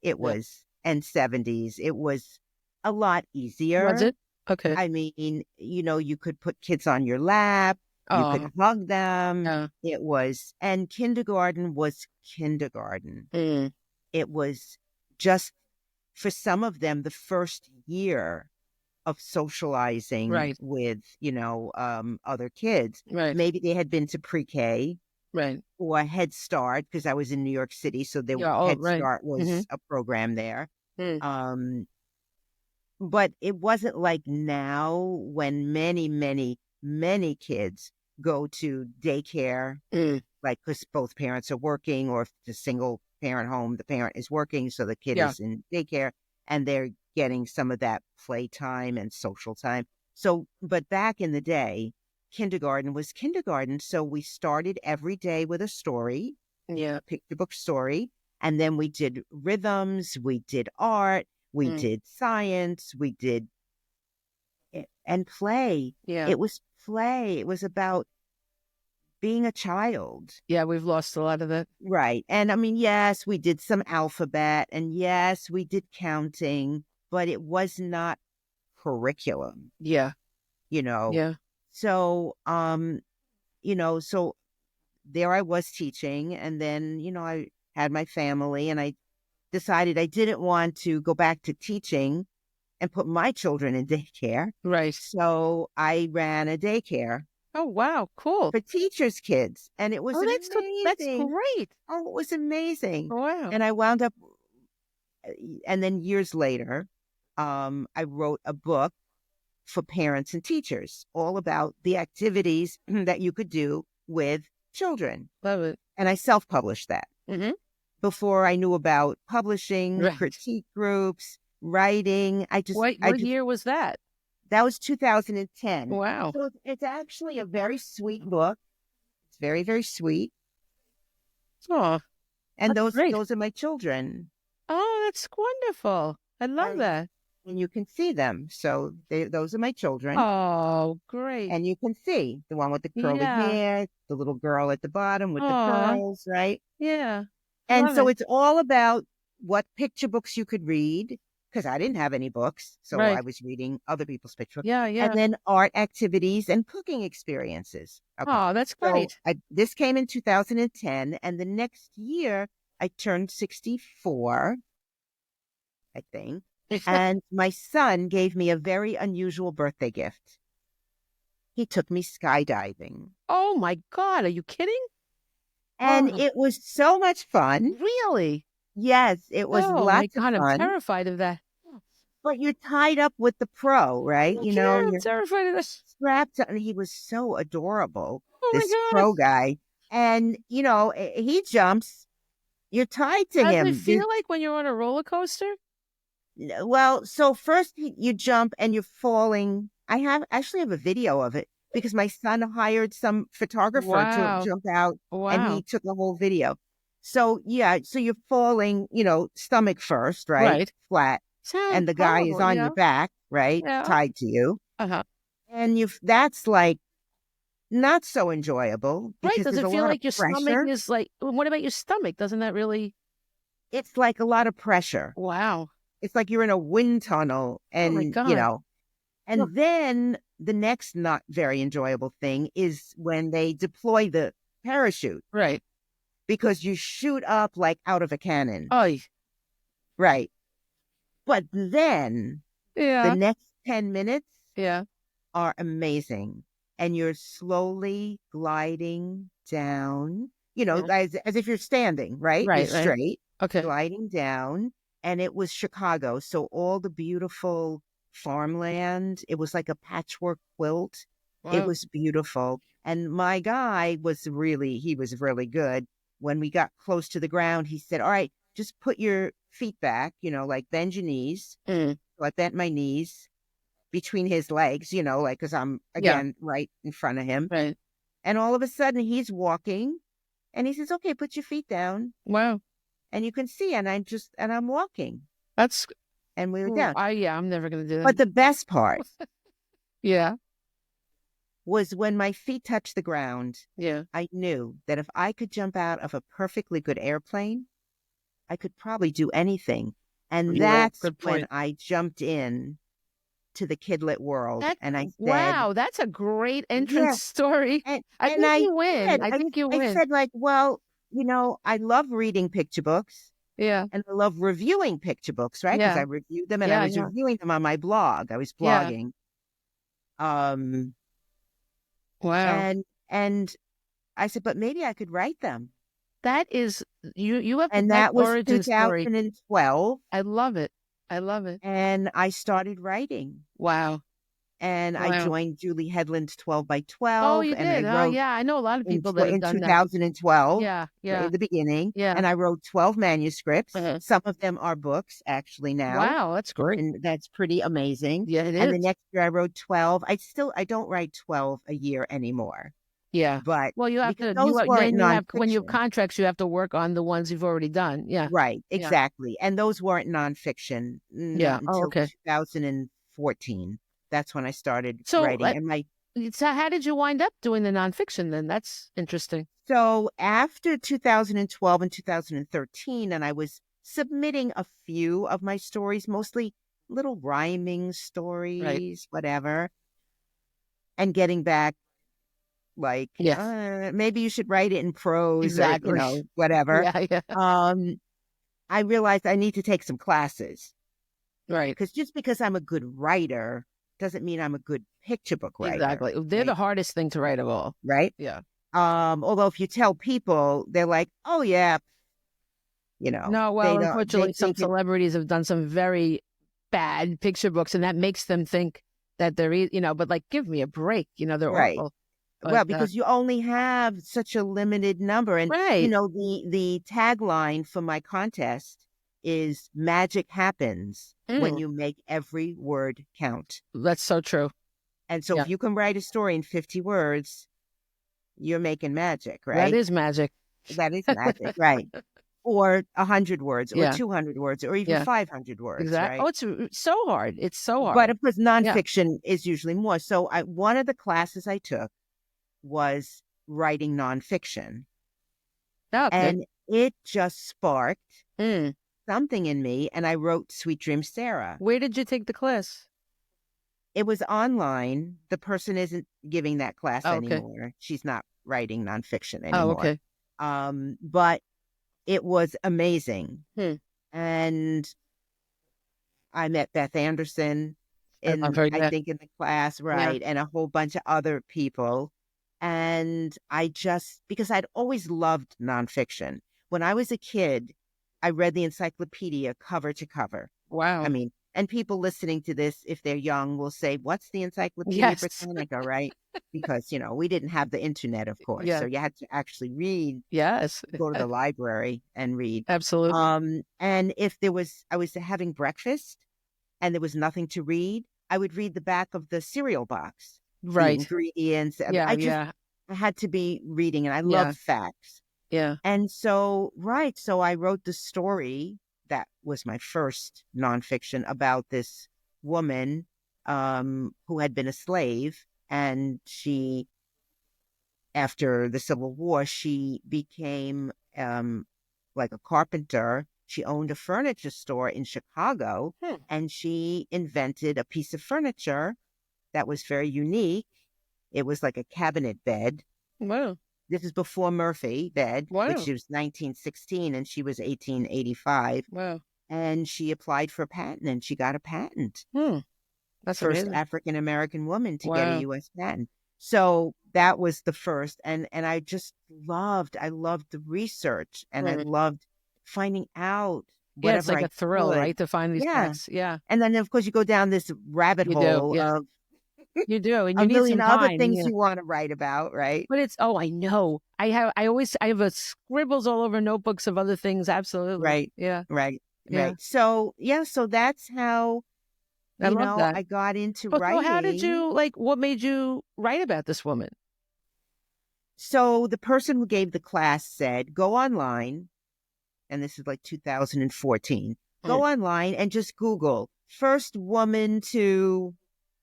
it Yeah. was, and 70s, it was a lot Was easier. it? Okay. I mean, you could put kids on your lap, you could Oh, hug them. yeah. And kindergarten was kindergarten. Hmm. It was just, for some of them, the first year of socializing Right. with, other kids. Right. Maybe they had been to pre-K Right. or Head Start because I was in New York City. So the Yeah. Oh, Head right. Start Mm-hmm. was a program there. Hmm. Um, but it wasn't like now when many, many, many kids go to daycare, Hmm. like because both parents are working, or if it's a single parent home, the parent is working, so the kid Yeah. is in daycare and they're getting some of that playtime and social time. So, but back in the day, kindergarten was kindergarten. So we started every day with a story, Yeah. a picture book story. And then we did rhythms, we did art, we Hmm. did science, we did and play. Yeah. It was play. It was about being a child. Yeah. We've lost a lot of that. Right. And I mean, yes, we did some alphabet and yes, we did counting, but it was not curriculum, Yeah. you know. Yeah. So, so there I was teaching, and then, I had my family, and I decided I didn't want to go back to teaching and put my children in daycare. Right. So I ran a daycare Oh, wow. Cool. for teachers' kids, and it was Oh, that's good. That's amazing. great. Oh, it was amazing. Wow. And I wound up, and then years later, I wrote a book for parents and teachers, all about the activities that you could do with children. Love it. And I self-published that Mm-hmm. before I knew about publishing, Right. critique groups, writing. What year was that? That was 2010. Wow. So it's actually a very sweet book. It's very, very sweet. Oh, And that's great. those are my children. Oh, that's wonderful. I love And, that. and you can see them. So those are my children. Oh, great. And you can see the one with the curly Yeah. hair, the little girl at the bottom with the Oh, curls, right? yeah. And Love so it. it's all about what picture books you could read, because I didn't have any books. So I Right. was reading other people's picture books. Yeah, And yeah. then art activities and cooking experiences. Okay. Oh, that's So great. this came in 2010. And the next year, I turned 64, I think. And my son gave me a very unusual birthday gift. He took me skydiving. Oh my God, are you kidding? And Oh, it was so much fun. really? Yes, it was Oh my lots of God, I'm fun. terrified of that. But you're tied up with the pro, I right? don't care. I'm You're terrified of this. strapped. And he was so adorable, Oh this my God. pro guy. And, he jumps. You're tied to How does it him. feel like when you're on a roller coaster? Well, so first you jump and you're falling. I actually have a video of it because my son hired some photographer to Wow. jump out and he Wow. took a whole video. So yeah, so you're falling, stomach first, right? Right. Flat. Sounds And the guy is horrible. on Yeah. your back, right? Yeah. Tied to you. Uh-huh. And that's like not so enjoyable Right. because Does there's it a feel lot of like your stomach pressure. is like, what about your stomach? Doesn't that really? It's like a lot of pressure. Wow. It's like you're in a wind tunnel Oh my and, God. Ugh. and then the next not very enjoyable thing is when they deploy the parachute Right. because you shoot up like out of a cannon. Oh, Right. But then the yeah. next 10 minutes Yeah. are amazing. And you're slowly gliding down, Yeah. as if you're standing, right? You're Right. Right. straight, Okay. gliding down. And it was Chicago. So all the beautiful farmland, it was like a patchwork quilt. It Wow. was beautiful. And my guy he was really good. When we got close to the ground, he said, all right, just put your feet back, like bend your knees. Mm. So I bent my knees between his legs, like, because I'm Yeah. again right in front of him. Right. And all of a sudden he's walking and he says, okay, put your feet down. Wow. And you can see, and I'm walking. That's, And we were ooh, down. yeah, I'm never going to do But that. the best part Yeah. was when my feet touched the ground, Yeah. I knew that if I could jump out of a perfectly good airplane, I could probably do anything. And Yeah. that's Good when point. I jumped in to the kidlit world That, and I said, wow. That's a great entrance yeah. story. And I and think I you win. said, I think you I win. said like, well, I love reading picture books Yeah. and I love reviewing picture books, right? Because I Yeah. reviewed them and I Yeah. was Yeah. reviewing them on my blog. I was Yeah. blogging. Um Wow. and I said, but maybe I could write them. That is, you have the And best that was origin story. 2012. I love it. I love it. And I started writing. Wow. And I Wow. joined Julie Headland's 12 by Oh, 12. you And I did. Oh, wrote yeah. I know a lot of people that have in done that. 2012 Yeah. Yeah. in the beginning. Yeah. And I wrote 12 manuscripts. Uh-huh. Some of them are books actually now. Wow. That's great. And that's pretty amazing. Yeah, it And the is. next year I wrote 12. I don't write 12 a year anymore. Yeah. But Well, you have because to, those weren't then you have, when you have nonfiction. contracts, you have to work on the ones you've already done. Yeah. Right, Yeah. exactly. And those weren't nonfiction, Yeah. not Oh, until okay. 2014. That's when I started So, writing. And so how did you wind up doing the nonfiction then? That's interesting. so after 2012 and 2013, and I was submitting a few of my stories, mostly little rhyming Right. stories, whatever, and getting back like, Yes. maybe you should write it in prose or, Exactly. whatever. Yeah. Yeah. I realized I need to take some classes Right. because just because I'm a good writer doesn't mean I'm a good picture book writer. Exactly. They're Right? the hardest thing to write of all. Right? Yeah. Although if you tell people, they're like, oh yeah, No, well, they don't, they unfortunately, some think it, celebrities have done some very bad picture books, and that makes them think that they're, but like, give me a break. They're right. awful. Well, But, because you only have such a limited number. And, right. the tagline for my contest is magic happens when you make every word count. That's so true. And so if you can write a story in 50 words, you're making magic, right? That is magic. That is magic, right? Or 100 words or 200 words or even 500 words, Exactly. right? Oh, it's so hard. It's so hard. But of course, nonfiction is usually more. So one of the classes I took was writing nonfiction. Okay. And it just sparked Mm. something in me. And I wrote Sweet Dream Sarah. Where did you take the class? It was online. The person isn't giving that class anymore. She's not writing nonfiction anymore. Oh, okay. But it was amazing. Hmm. And I met Beth Anderson I think in the class, right? And a whole bunch of other people. And because I'd always loved nonfiction. When I was a kid, I read the encyclopedia cover to cover. I Wow. mean, and people listening to this, if they're young, will say, "What's the Encyclopedia Yes. Britannica?" Right? Because, we didn't have the internet, of course. So Yeah. you had to actually read, Yes. go to the library and read. Absolutely. And if I was having breakfast and there was nothing to read, I would read the back of the cereal box, the Right. ingredients. Yeah. Yeah. I had to be reading, and I Yeah. loved facts. Yeah. And so, right. So I wrote the story that was my first nonfiction about this woman who had been a slave. And after the Civil War, she became like a carpenter. She owned a furniture store in Chicago, and she invented a piece of furniture that was very unique. It was like a cabinet bed. Wow. This is before Murphy bed, which Wow. was 1916, and she was 1885. Wow. And she applied for a patent, and she got a patent. That's First amazing. African American woman to get a Wow. U.S. patent. So that was the first, and I loved the research, and I Right. loved finding out Yeah, it's whatever like I a thrill, could. right? To find these Yeah, facts. Yeah. and then of course you go down this rabbit You do. hole Yeah. of You do. And a you need million some other time. things Yeah. you want to write about, right? But I know. I have a scribbles all over notebooks of other things. Absolutely. Right, Yeah. right, Yeah. right. So yeah, so that's how I love that. I got into But so how did writing. you what made you write about this woman? So the person who gave the class said, go online, and this is like 2014, Mm. go online and just Google first woman to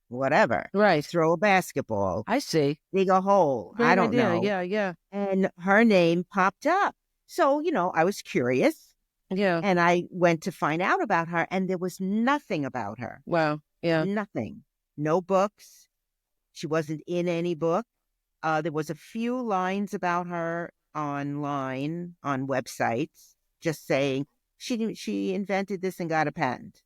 whatever, Right. throw a basketball, I see. dig a hole. I Great don't idea. know. Yeah, yeah. And her name popped up. So, I was curious, Yeah. and I went to find out about her, and there was nothing about her. Wow. Yeah. Nothing. No books. She wasn't in any book. There was a few lines about her online on websites, just saying she invented this and got a patent.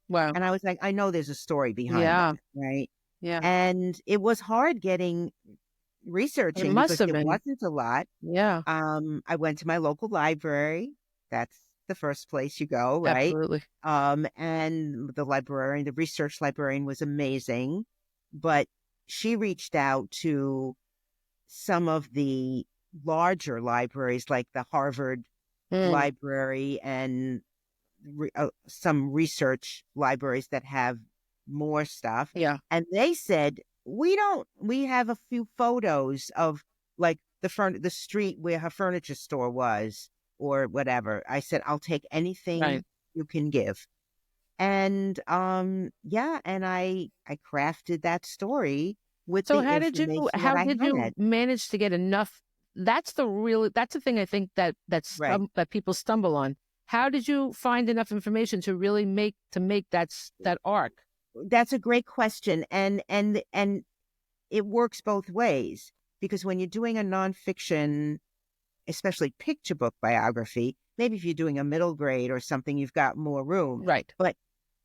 Wow. And I was like, I know there's a story behind Yeah. that, right? Yeah. And it was hard It researching must because have there been. wasn't a lot. Yeah. I went to my local library. That's the first place you go, right? Absolutely. And the research librarian was amazing, but she reached out to some of the larger libraries like the Harvard Mm. Library and some research libraries that have more stuff. Yeah. And they said, we have a few photos of like the street where her furniture store was or whatever. I said, I'll take anything Right. you can give. And yeah, and I crafted that story with So the information that how I did you had. manage to get enough? That's the thing I think Right. that people stumble on. How did you find enough information to really make that arc? That's a great question. And it works both ways, because when you're doing a nonfiction, especially picture book biography, maybe if you're doing a middle grade or something, you've got more room. Right. But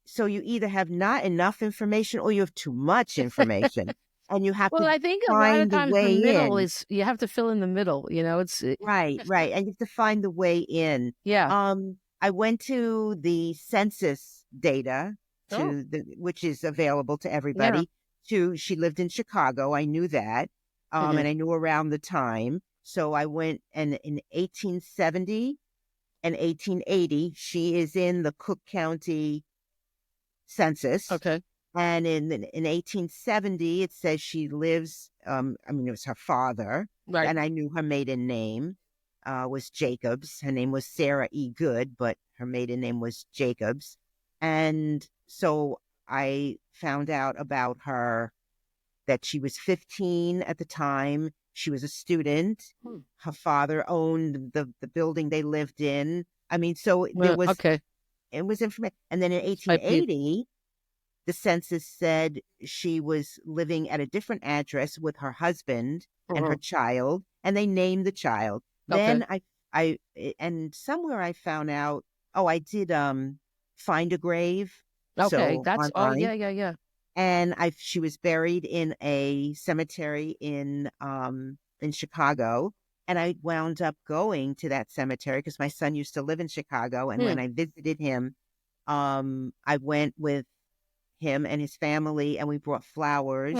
so you either have not enough information or you have too much information, and you have Well, to I think a lot of find the times the way middle in. is you have to fill in the middle. It's Right, right. And you have to find the way in. yeah. I went to the census data Oh, which is available to yeah. everybody. She lived in Chicago. I knew that. Hmm. And I knew around the time. So I went, and in 1870 and 1880, she is in the Cook County census. Okay. And in 1870, it says she lives, it was her father, Right. and I knew her maiden name was Jacobs. Her name was Sarah E. Good, but her maiden name was Jacobs. And so I found out about her that she was 15 at the time. She was a student. Her father owned the building they lived in. So there was, Okay. it was information. And then in Might be 1880, the census said she was living at a different address with her husband and her child, and they named the child. okay. Then and somewhere I found out, I did find a grave. Okay. So That's online, yeah, yeah, yeah. and she was buried in a cemetery in Chicago. And I wound up going to that cemetery because my son used to live in Chicago. And when I visited him, I went with him and his family, and we brought flowers.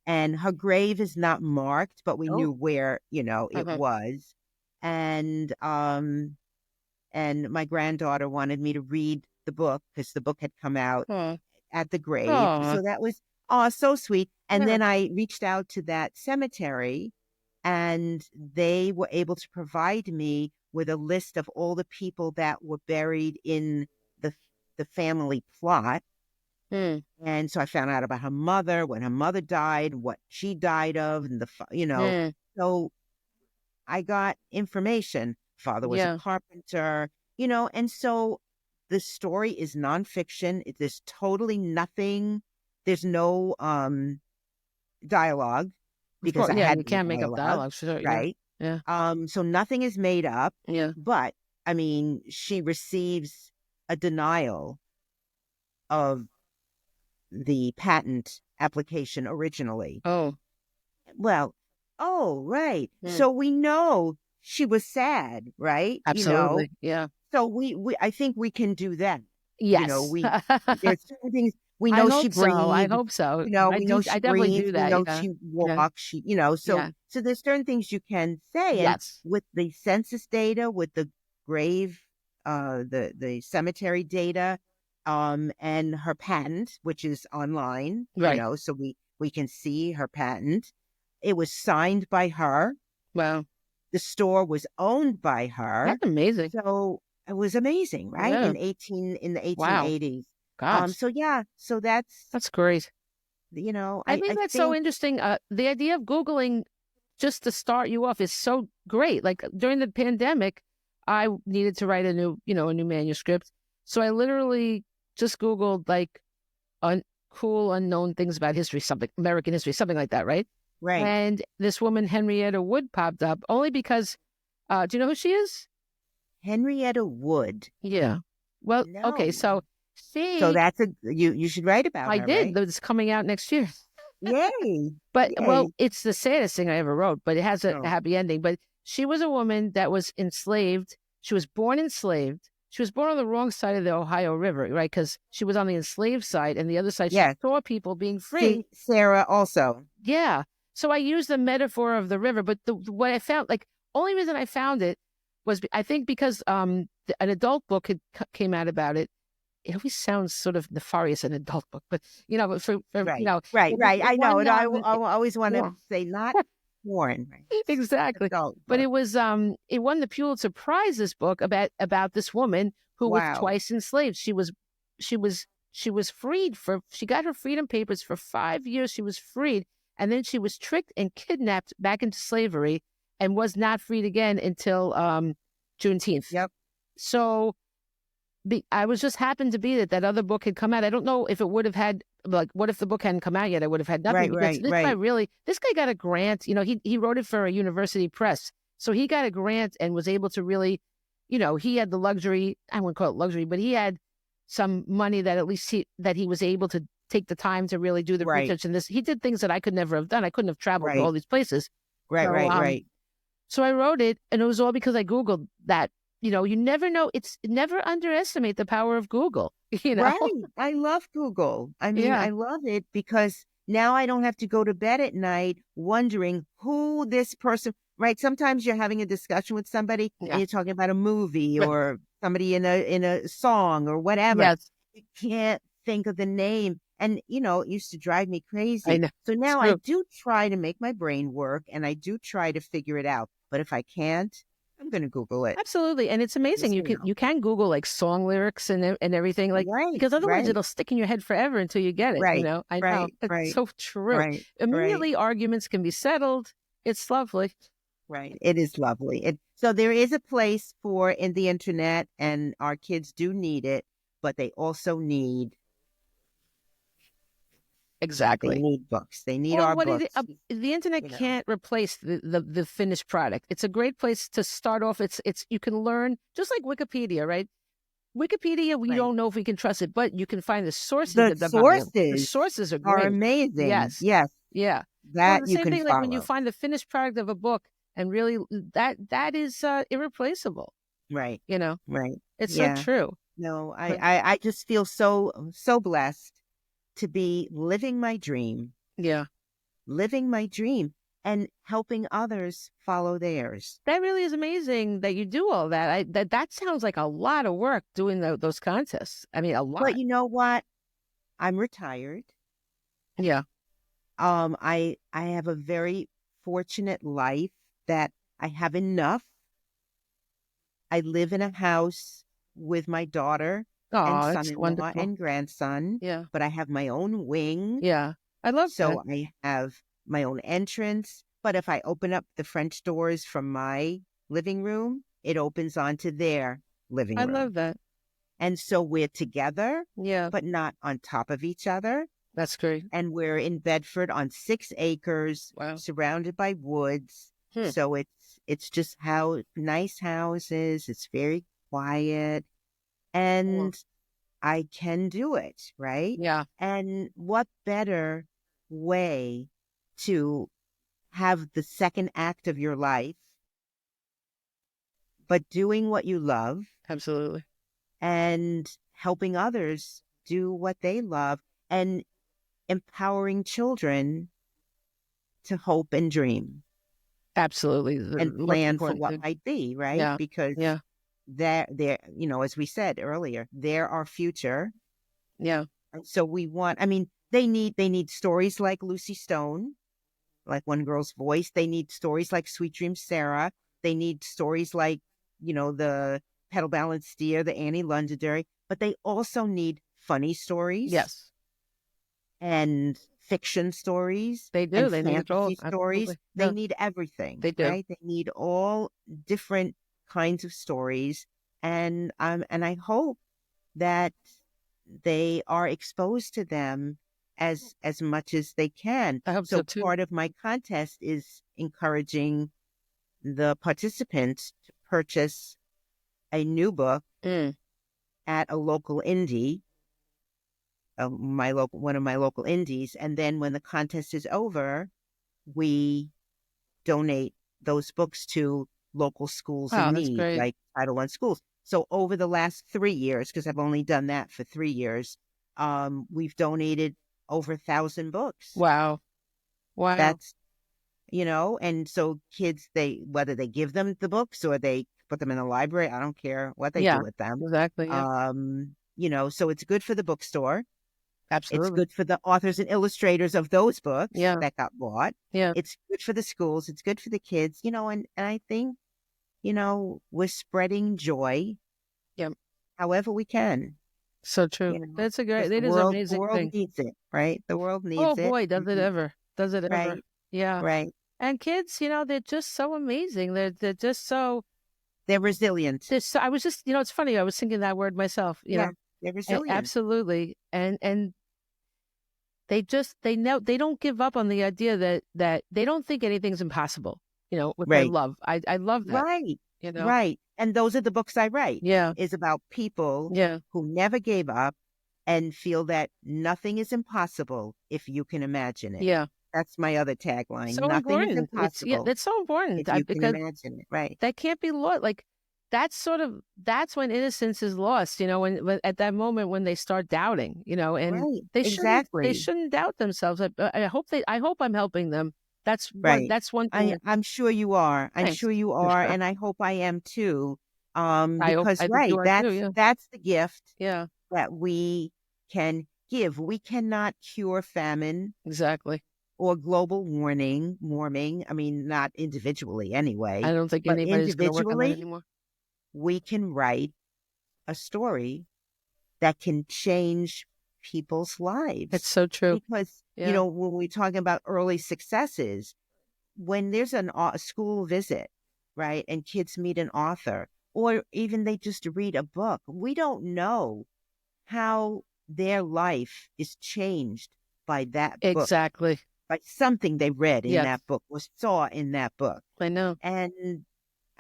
And her grave is not marked, but we knew where, it was. And my granddaughter wanted me to read the book because the book had come out at the grave. So that was so sweet. And then I reached out to that cemetery, and they were able to provide me with a list of all the people that were buried in the family plot. And so I found out about her mother, when her mother died, what she died of, and so I got information. Father was a carpenter, and so the story is nonfiction. There's totally nothing. There's no dialogue because I had you can't make up dialogue, sure, right? Yeah. So nothing is made up. Yeah. But I mean, she receives a denial of the patent application originally. Well, right. So we know she was sad, right? Absolutely. Yeah. So we I think we can do that. Yes. There's certain things we know she breathed. I hope so. We know she I definitely do that. We know she walks. She, so there's certain things you can say. Yes. And with the census data, with the grave, the cemetery data, and her patent, which is online, right. So we can see her patent. It was signed by her. Wow. The store was owned by her. That's amazing. So it was amazing, right? Yeah. In the 1880s. Wow. So that's great. I think that's so interesting. The idea of Googling just to start you off is so great. Like during the pandemic, I needed to write a new manuscript. So I literally just Googled like cool unknown things about history, American history, something like that, right? Right. And this woman, Henrietta Wood, popped up only because, do you know who she is? Henrietta Wood. Yeah. Well, no. Okay, so So that's you should write about her. I did. Right? It's coming out next year. Yay. But, Yay. Well, it's the saddest thing I ever wrote, but it has a happy ending. But she was a woman that was enslaved. She was born enslaved. She was born on the wrong side of the Ohio River, right? Because she was on the enslaved side, and the other side, she saw people being free. Sarah also. Yeah. So I used the metaphor of the river, but what I found, like, only reason I found it was, I think, because an adult book came out about it. It always sounds sort of nefarious, an adult book, but for right. Right. I know, and I always want to say not porn. Right? Exactly. But it was it won the Pulitzer Prize, this book about this woman who was twice enslaved. She was freed she got her freedom papers for 5 years. She was freed, and then she was tricked and kidnapped back into slavery and was not freed again until Juneteenth. Yep. So I was just happened to be that other book had come out. I don't know if it would have had, like, what if the book hadn't come out yet? I would have had nothing. This guy got a grant. He wrote it for a university press. So he got a grant and was able to really, he had the luxury, I wouldn't call it luxury, but he had some money that at least he was able to take the time to really do the research. And he did things that I could never have done. I couldn't have traveled to all these places. Right. So I wrote it, and it was all because I Googled that. You never know. Never underestimate the power of Google. Right. I love Google. I mean, I love it because now I don't have to go to bed at night wondering who this person. Right. Sometimes you're having a discussion with somebody and you're talking about a movie or somebody in a song or whatever. Yes. You can't think of the name. And, it used to drive me crazy. I know. So now I do try to make my brain work, and I do try to figure it out. But if I can't, I'm going to Google it. Absolutely. And it's amazing. You can Google like song lyrics and everything, like, because otherwise it'll stick in your head forever until you get it. Right. I know. It's so true. Right. Immediately arguments can be settled. It's lovely. Right. It is lovely. So there is a place in the internet, and our kids do need it, but they also need. Exactly. They need books. They need our books. The internet can't replace the finished product. It's a great place to start off. It's you can learn, just like Wikipedia, right? Wikipedia, we Right. don't know if we can trust it, but you can find the sources The about him. The sources sources are are great. amazing. Yes. Yes, Yeah. Well, that the you same can thing like when you follow. find the finished product of a book and really that is irreplaceable. Right. You know, Right. it's so Yeah. true. No, But I just feel so blessed to be yeah, living my dream and helping others follow theirs. that really is amazing that you do all that. That sounds like a lot of work doing those contests. I mean, a But lot. you know what? I'm retired. Yeah. I have a very fortunate life that I have enough. I live in a house with my daughter and Oh, that's son-in-law wonderful. and grandson, Yeah. but I have my own wing. Yeah. I love that. So I have my own entrance. But if I open up the French doors from my living room, it opens onto their living I love room. that. And so we're together, Yeah. but not on top of each other. That's great. And we're in Bedford on 6 acres, Wow. surrounded by woods. Hmm. So it's just how nice houses. It's very quiet, Cool. and I can do it, right? Yeah. And what better way to have the second act of your life, but doing what you love Absolutely. and helping others do what they love and empowering children to hope and dream Absolutely. The and most plan for important what thing. might be, right? Yeah. Because Yeah. they're, as we said earlier, they're our future. Yeah. And so we want, I mean, they need stories like Lucy Stone, like One Girl's Voice. They need stories like Sweet Dream Sarah. They need stories like, the Pedal Balanced Steer, the Annie Londonderry, but they also need funny stories Yes. and fiction stories They do. and They need it all. fantasy stories. Absolutely. They Yeah. need everything, They do. right? They need all different kinds of stories. And I hope that they are exposed to them as much as they can. I hope so So too. part of my contest is encouraging the participants to purchase a new book Mm. at a local indie, one of my local indies, and then when the contest is over, we donate those books to local schools in Wow, that's need, great. like Title I schools. So over the last 3 years, because I've only done that for 3 years, we've donated over 1,000 books. Wow. Wow. That's, and so kids, whether they give them the books or they put them in the library, I don't care what they do Yeah. with them. Exactly. Yeah. So it's good for the bookstore. It's Absolutely. good for the authors and illustrators of those books Yeah. that got bought. Yeah. It's good for the schools. It's good for the kids, and I think, we're spreading joy Yeah. however we can, So true. That's a great, because the it is an world, the amazing world thing. needs it, right? The world Oh needs it. boy, does it ever. Does it ever. Right, Yeah. right. And kids, they're just so amazing. They're just so, They're resilient. I was just, it's funny. I was thinking that word myself, Yeah, they're resilient. absolutely. And they know, they don't give up on the idea that they don't think anything's impossible, which I Right, love. I love that, right, you know? right. And those are the books I write, Yeah. is about people Yeah. who never gave up and feel that nothing is impossible if you can imagine it. Yeah. That's my other tagline. So Nothing is important. impossible That's so important. if you can Because imagine it. Right. that can't be lost. Like that's when innocence is lost, when at that moment when they start doubting, and Right. they Exactly. shouldn't doubt themselves. I hope I'm helping them. Right. That's one thing. I'm sure you are. I'm Thanks. sure you are, and I hope I am too. Because I think you right, are too. that's Yeah. that's the gift Yeah. that we can give. We cannot cure famine Exactly. or global warming. I mean, not individually I anyway, don't think but anybody's going to work on that individually, anymore. we can write a story that can change people's It's lives. so true. Because, Yeah. when we're talking about early successes, when there's a school visit, right, and kids meet an author, or even they just read a book, we don't know how their life is changed by that book, Exactly. by something they read in Yes. that book or saw in that book. I know. And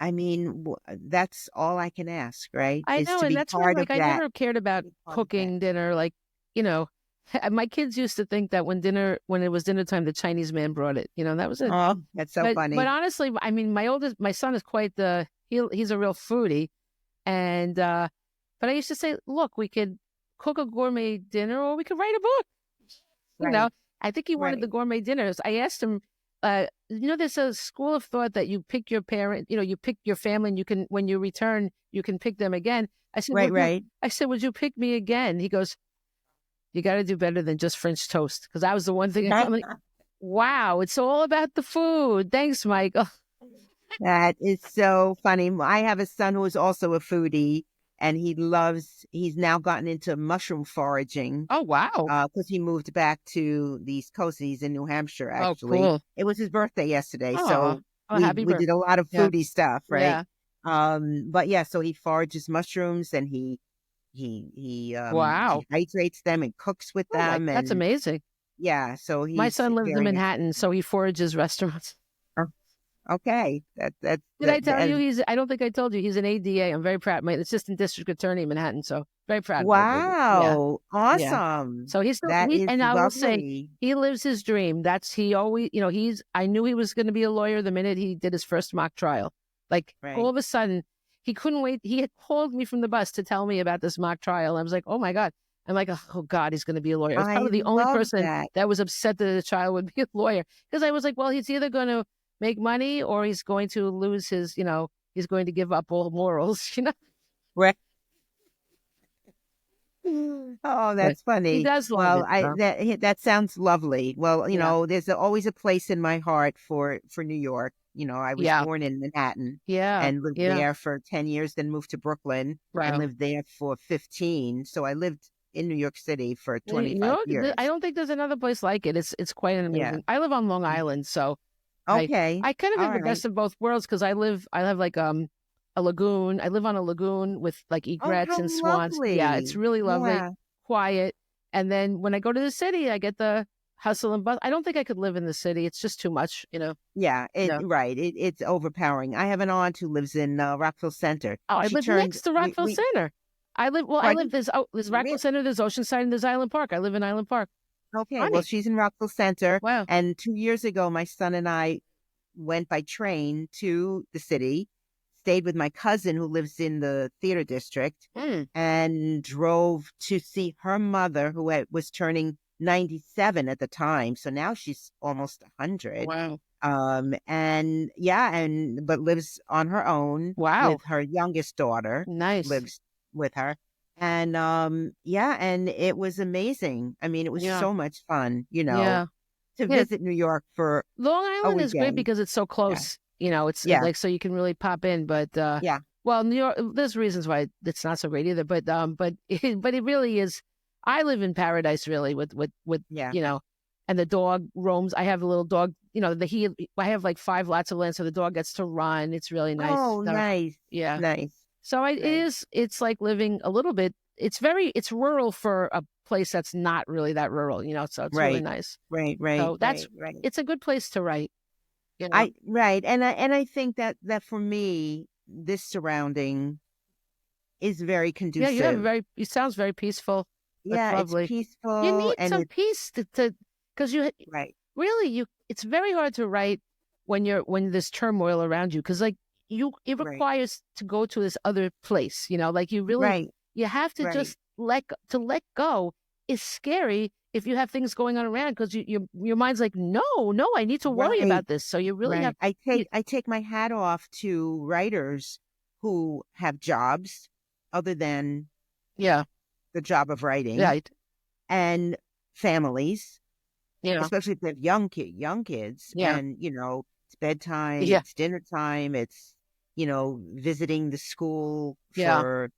I mean, that's all I can ask, right? I Is know, to and be that's why, part of like, I that. never cared about Be part of that. cooking dinner. Like, you know, my kids used to think that when it was dinner time, the Chinese man brought it. That was it. Oh, that's so But funny. honestly, I mean, my son is quite he's a real foodie, and but I used to say, look, we could cook a gourmet dinner, or we could write a book. You know, Right, I think he wanted the right. gourmet dinners. I asked him, there's a school of thought that you pick your parent, you pick your family, and you can, when you return, you can pick them again. Right, right. I said, would you pick me again? He goes, you got to do better than just French toast. Because that was the one thing I'm like, wow, it's all about the food. Thanks, Michael. That is so funny. I have a son who is also a foodie, and he's now gotten into mushroom foraging Oh, wow. because he moved back to the East Coast. He's in New Hampshire, Oh, actually. cool. It was his birthday yesterday, Oh, so we happy we birthday. did a lot of Yeah. foodie stuff, right? Yeah. But yeah, so he forages mushrooms, and Wow. he hydrates them and cooks with Oh, them, that's and amazing. yeah, so My he's son lives in very Manhattan, so he forages restaurants. oh, okay. Did I tell you And I don't think I told you he's an ADA. I'm very proud. My assistant district attorney in Manhattan. So very proud of my baby. Yeah. wow, Yeah. awesome. So he's still, That is and I will say lovely. he lives his dream. He always, I knew he was going to be a lawyer the minute he did his first mock trial. Like all Right. of a sudden, he couldn't wait. He had called me from the bus to tell me about this mock trial. I was like, oh my God. I'm like, oh God, he's going to be a lawyer. I was I probably the only love person that. that was upset that the child would be a lawyer, because I was like, well, he's either going to make money, or he's going to lose he's going to give up all morals, Right. Oh, But that's he funny. does love Well, it. that sounds lovely. Well, Yeah. there's always a place in my heart for New York. I was Yeah. born in Manhattan Yeah. and lived Yeah. there for 10 years, then moved to Brooklyn and Wow. lived there for 15. So I lived in New York City for New 25 York, I years. don't think there's another place like it. It's quite an Yeah. amazing. I live on Long Island, so I Okay. I kind of All have the right. best of both worlds, because I have like a lagoon. I live on a lagoon with like Oh, egrets how and swans. Yeah, it's lovely. really lovely, Yeah. quiet. And then when I go to the city, I get the hustle and bustle. I don't think I could live in the city. It's just too much. Yeah, No. right. It's overpowering. I have an aunt who lives in Rockville Center. Oh, I She live turned next to we Rockville we Center. pardon? There's Re- Rockville Center, there's Oceanside, and there's Island Park. I live in Island Park. Okay, well, Funny. she's in Rockville Center, Wow. and 2 years ago, my son and I went by train to the city, stayed with my cousin who lives in the theater district, Mm. and drove to see her mother, who was turning 97 at the time. So now she's almost 100. Wow. And yeah, but lives on her own Wow. with her youngest daughter, Nice. lives with her. And yeah, and it was amazing. I mean, it was Yeah. so much fun, Yeah. to Yeah. visit New York for Long a Island is great weekend. because it's so Yeah. close. It's Yeah. like, so you can really pop in. But Yeah. well, New York, there's reasons why it's not so great either. But but it really is. I live in paradise, really, with Yeah. and the dog roams. I have a little dog. I have like 5 lots of land, so the dog gets to run. It's really nice. Oh, So, nice. yeah. Nice. So Nice. it's like living a little bit. It's rural for a place that's not really that rural. So it's really Right. nice. Right. Right. So Right. Right. it's a good place to write. You know. Right. And I think that for me, this surrounding is very Yeah, conducive. it sounds very peaceful. That's Yeah, it's lovely. You peaceful need and some it's peace because right. it's very hard to write when there's turmoil around you, because like it Right. requires to go to this other place, like Right. you have to Right. just let go is scary if you have things going on around, because your mind's like, no, I need to worry Right. about this. So you really have Right. I take my hat off to writers who have jobs other than yeah, the job of writing right. and families, Yeah. especially if they have young kids, Yeah. and it's bedtime, Yeah. it's dinner time, it's visiting the school Yeah. for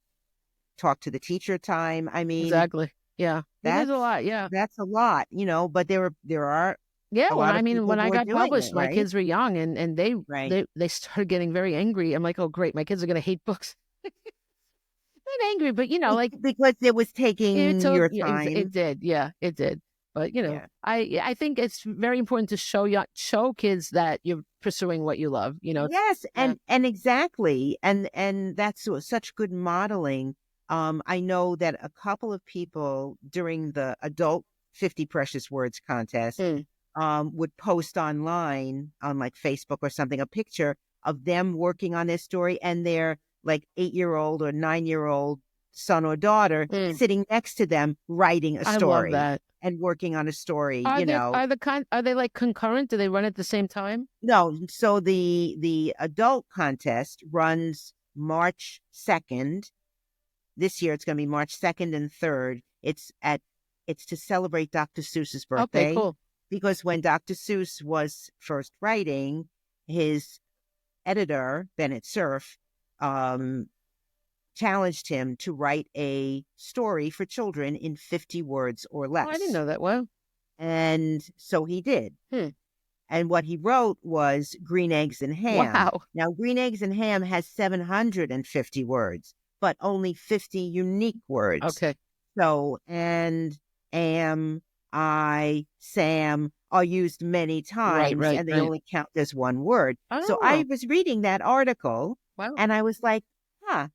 talk to the teacher time. I mean, Exactly. Yeah. It is that's a lot. Yeah. that's a lot, but there are Yeah, a well, lot I of mean, people when who I are got doing it, published, my right? kids were young, and they Right. they started getting very angry. I'm like, oh, great, my kids are going to hate books. Not angry, but like Because it was it taking took. your Yeah, it time. did. Yeah, it did. But Yeah. I think it's very important to show kids that you're pursuing what you love. Yes, Yeah. and exactly, and that's such good modeling. I know that a couple of people during the adult 50 precious words contest Mm. would post online on like Facebook or something a picture of them working on their story and their like 8-year-old or 9-year-old son or daughter Mm. sitting next to them writing a I love story that. and working on a story, Are they like concurrent? Do they run at the same time? No, so the adult contest runs March 2nd. This year it's going to be March 2nd and 3rd. It's to celebrate Dr. Seuss's Okay, birthday cool. because when Dr. Seuss was first writing, his editor, Bennett Cerf, um, challenged him to write a story for children in 50 words or Oh, I didn't less. know that. Wow. And so he did. Hmm. And what he wrote was Green Eggs and Ham. Wow. Now, Green Eggs and Ham has 750 words, but only 50 unique words. Okay. So, and, am, I, Sam are used many Right, times, right, and they right. only count as one word. So I Oh, was reading that article, wow. and I was like, huh,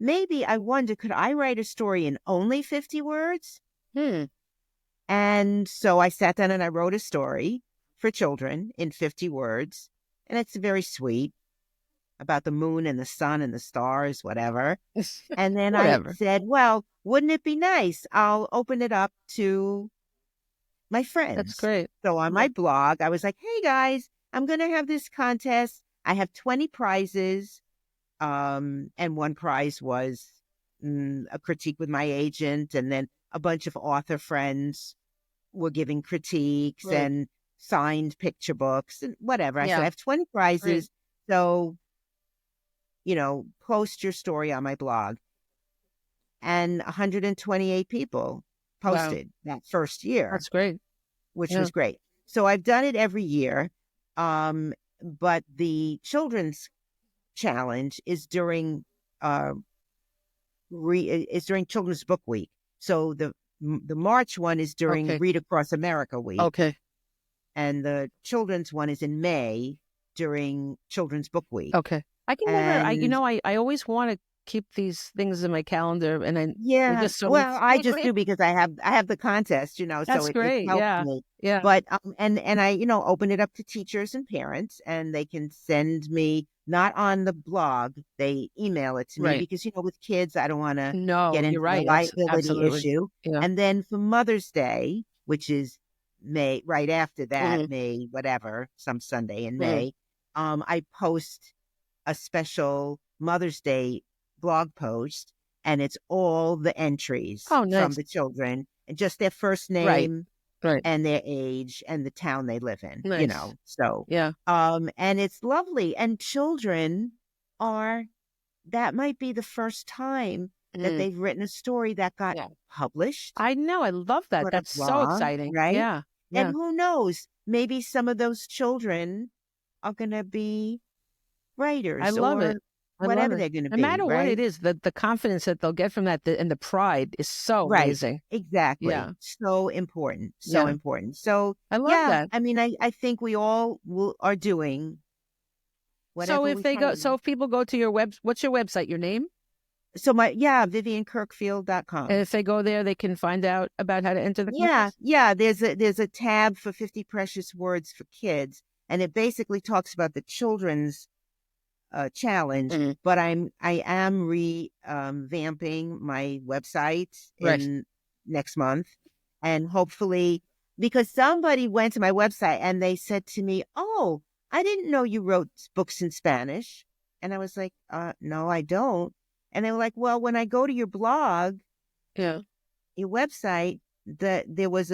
maybe I wonder, could I write a story in only 50 words? Hmm. And so I sat down and I wrote a story for children in 50 words. And it's very sweet about the moon and the sun and the stars, whatever. And then I Whatever. said, well, wouldn't it be nice? I'll open it up to my That's friends. great. So on my blog, I was like, hey guys, I'm going to have this contest. I have 20 prizes. And one prize was a critique with my agent. And then a bunch of author friends were giving critiques Right. and signed picture books and whatever. I said, Yeah. I have 20 prizes. So, post your story on my blog. And 128 people Wow. posted that first year, That's great. which was great. So I've done it every year. But the children's challenge is during Children's Book Week. So the March one is during Okay. Read Across America Week. Okay. And the children's one is in May during Children's Book Week. Okay. I can never, I always want to keep these things in my calendar and I just do because I have the contest, so That's it great. helps Yeah. me. Yeah. But and I open it up to teachers and parents, and they can send me, not on the blog, they email it to me, Right. because with kids I don't want to No, get into you're right. the liability Absolutely. issue. Yeah. And then for Mother's Day, which is May, right after that, May, whatever, some Sunday in May, I post a special Mother's Day blog post, and it's all the entries Oh, nice. from the children and just their first name Right. and their age and the town they live in. Nice. So Yeah. and it's lovely. And children that might be the first time that they've written a story that got published. I know. I love that. That's so exciting. Right? Yeah. And who knows? Maybe some of those children are going to be writers. I love it. Whatever they're going to be. No matter right? what it is, the confidence that they'll get from that and the pride is so amazing. Exactly. Yeah. So important. So important. So I love that. I mean, I think we all are doing whatever. So if people go to your what's your website? Your name? So VivianKirkfield.com. And if they go there, they can find out about how to enter the contest? Yeah. There's a tab for 50 precious words for kids, and it basically talks about the children's challenge. But I am revamping my website in next month, and hopefully, because somebody went to my website and they said to me, "Oh, I didn't know you wrote books in Spanish," and I was like, "No, I don't." And they were like, well, when I go to your blog, your website, that was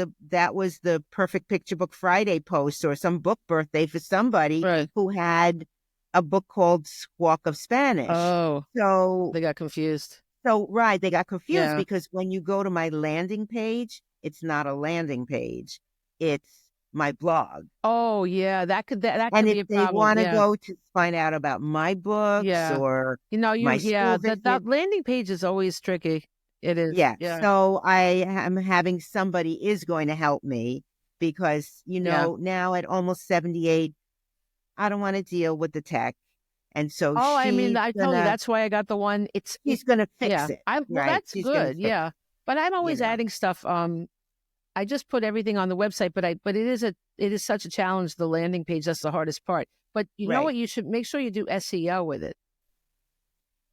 the Perfect Picture Book Friday post or some book birthday for somebody who had a book called Squawk of Spanish. Oh, so they got confused. So they got confused because when you go to my landing page, it's not a landing page; it's my blog. Oh yeah, that could be a problem. And if they want to go to find out about my books or my school that landing page is always tricky. It is. Yeah. Yeah. So I am having somebody is going to help me because, Yeah. now at almost 78, I don't want to deal with the tech. And so Oh, I mean, I told you that's why I got the one. she's gonna fix Yeah. it, Well, right? that's She's gonna good. fix Yeah. But I'm it, always adding stuff. I just put everything on the website, but it is such a challenge. The landing page, that's the hardest part. But you know Right. what? You should make sure you do SEO with it.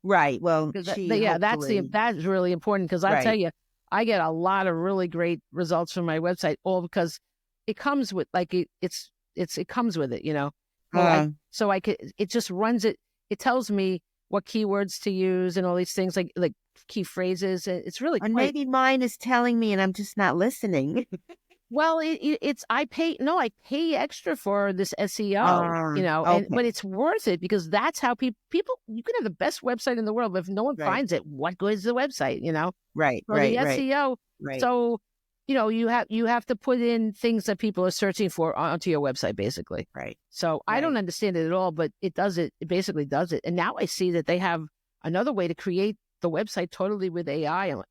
Right. Well, Because she hopefully, that's really important. Because I tell right. you, I get a lot of really great results from my website, all because it comes with like it comes with it, you know. So I could it just runs it. It tells me what keywords to use and all these things like key phrases. It's really And quite maybe mine is telling me and I'm just not listening. well. It's I pay extra for this SEO, you know, but Okay. it's worth it because that's how people you can have the best website in the world, but if no one Right. finds it, what good is the website, you know? Right. For the Right. SEO, Right. so you know you have to put in things that people are searching for onto your website, basically. Right. So I don't Right. understand it at all, but it does it. It basically does it. And now I see that they have another way to create the website totally with AI. And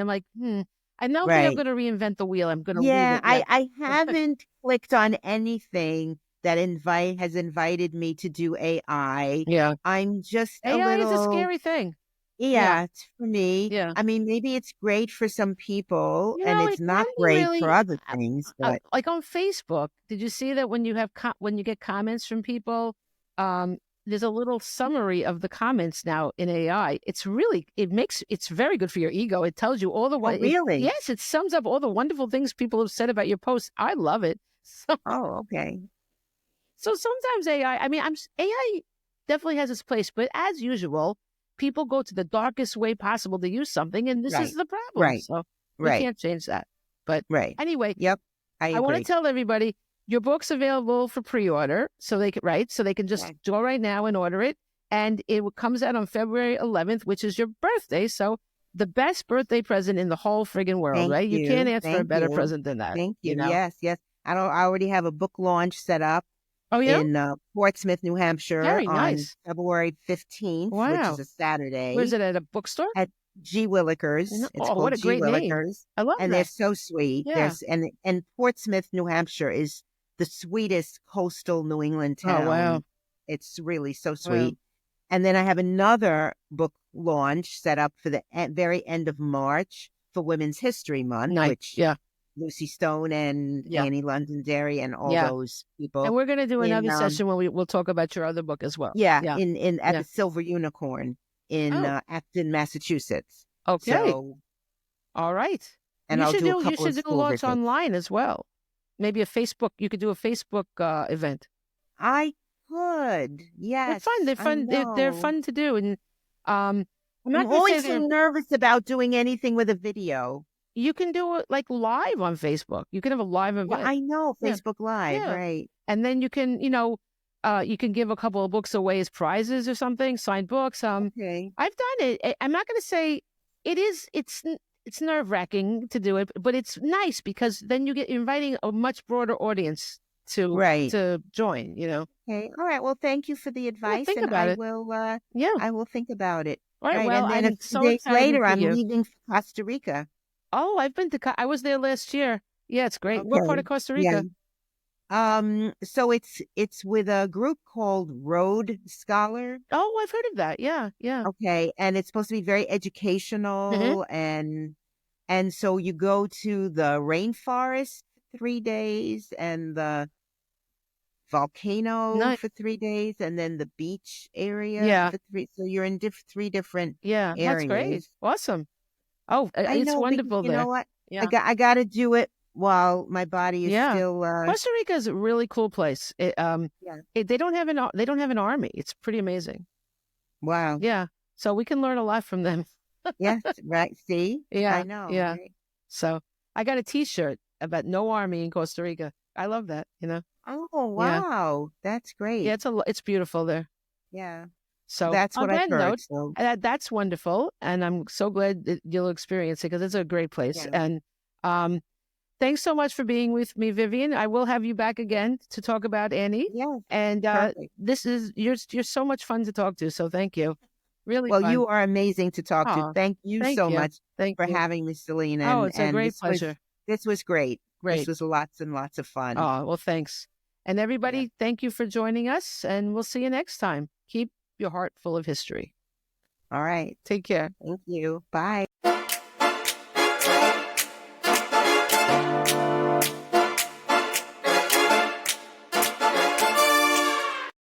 I'm like, I don't think I'm Right. going to reinvent the wheel. I'm going to leave Yeah, it. Yeah. I haven't clicked on anything that has invited me to do AI. Yeah. I'm just a AI is a little, scary thing. Yeah. yeah, it's for me. Yeah. I mean, maybe it's great for some people You and know, it's it can not be great for really other things, but like on Facebook. Did you see that when you have when you get comments from people, there's a little summary of the comments now in AI. It's very good for your ego. It tells you all the oh, really? yes, it sums up all the wonderful things people have said about your post. I love it. Oh, okay. So sometimes I mean, AI definitely has its place, but as usual, people go to the darkest way possible to use something, and this is Right. the problem. Right. So we Right. can't change that. But Right. anyway, Yep. I I want to agree. tell everybody your book's available for pre-order, so they can just Okay. go right now and order it, and it comes out on February 11th, which is your birthday. So the best birthday present in the whole friggin' world, Thank right? You can't you. ask for a Thank better you. present than that, Thank you you. know? Yes, yes. I already have a book launch set up Oh yeah, in Portsmouth, New Hampshire very on nice. February 15th, which is Wow. a Where's Saturday it at a bookstore? at G. Willikers. It's Oh, what called a G. great name. Willikers. I love And they're that. so sweet. Yeah. And Portsmouth, New Hampshire is the sweetest coastal New England Oh, wow. town. It's really so Wow. sweet. And then I have another book launch set up for the very end of March for Women's History Month, Nice. which Yeah. Lucy Stone and Yeah. Annie Londonderry and all Yeah. those And people we're going to do in another session when we'll talk about your other book as well. yeah, Yeah. in at Yeah. the Silver Unicorn in Oh, Acton, Massachusetts. okay. So, All right. and I'll do a You couple should of do a school launch visits. online as well. Maybe you could do a Facebook event. I could, They're yes, fun. They're I fun. They're know. fun to do. And I'm I'm not going to say always so nervous about doing anything with a video. you can do it like live on Facebook. You can have a live Yeah, event. I know Yeah. Facebook Live, Yeah. right? And then you can give a couple of books away as prizes or something, signed books. Okay. I've done it. I'm not going to say it's nerve wracking to do it, but it's nice because then you're inviting a much broader audience Right. to join. You know. Okay. All right. Well, thank you for the Yeah, advice, think and about it. Yeah. I will think about it. All right. Right. Well, And then a I'm few so days excited later, for I'm you. leaving for Costa Rica. Oh, I've been to. I was there last year. Yeah, it's great. What part Okay. of Costa Yeah. Rica? So it's with a group called Road Scholar. Oh, I've heard of that. Yeah, yeah. Okay. And it's supposed to be very educational and so you go to the rainforest 3 days and the volcano Nice. for 3 days and then the beach area Yeah, for three. So you're in three different yeah. That's great. areas. Awesome. Oh, I it's know because wonderful you know there. what? Yeah, I got to do it while my body is yeah. still Costa Rica is a really cool place. yeah. They don't have they don't have an army. It's pretty amazing. Wow. Yeah, so we can learn a lot from them. Yes, right. See? I Yeah, know, yeah. right? So I got a T-shirt about no army in Costa Rica. I love that. You know. Oh, Yeah, wow. That's yeah. great. It's beautiful there. Yeah. So That's on what I've that heard. note, So, that's wonderful, and I'm so glad that you'll experience it because it's a great place. yeah. And um, thanks so much for being with me, Vivian. I will have you back again to talk about Annie. Yeah. And Perfect. you're so much fun to talk to. So thank you. Really Well, fun. you are amazing to talk to. Oh, Thank you thank so you. much Thank for you. having me, Selene. Oh, it's a And great pleasure. this was great. This Great. was lots and lots of fun. Oh, well, thanks. And Yeah. everybody, thank you for joining us, and we'll see you next time. Keep your heart full of history. All right. Take care. Thank you. Bye.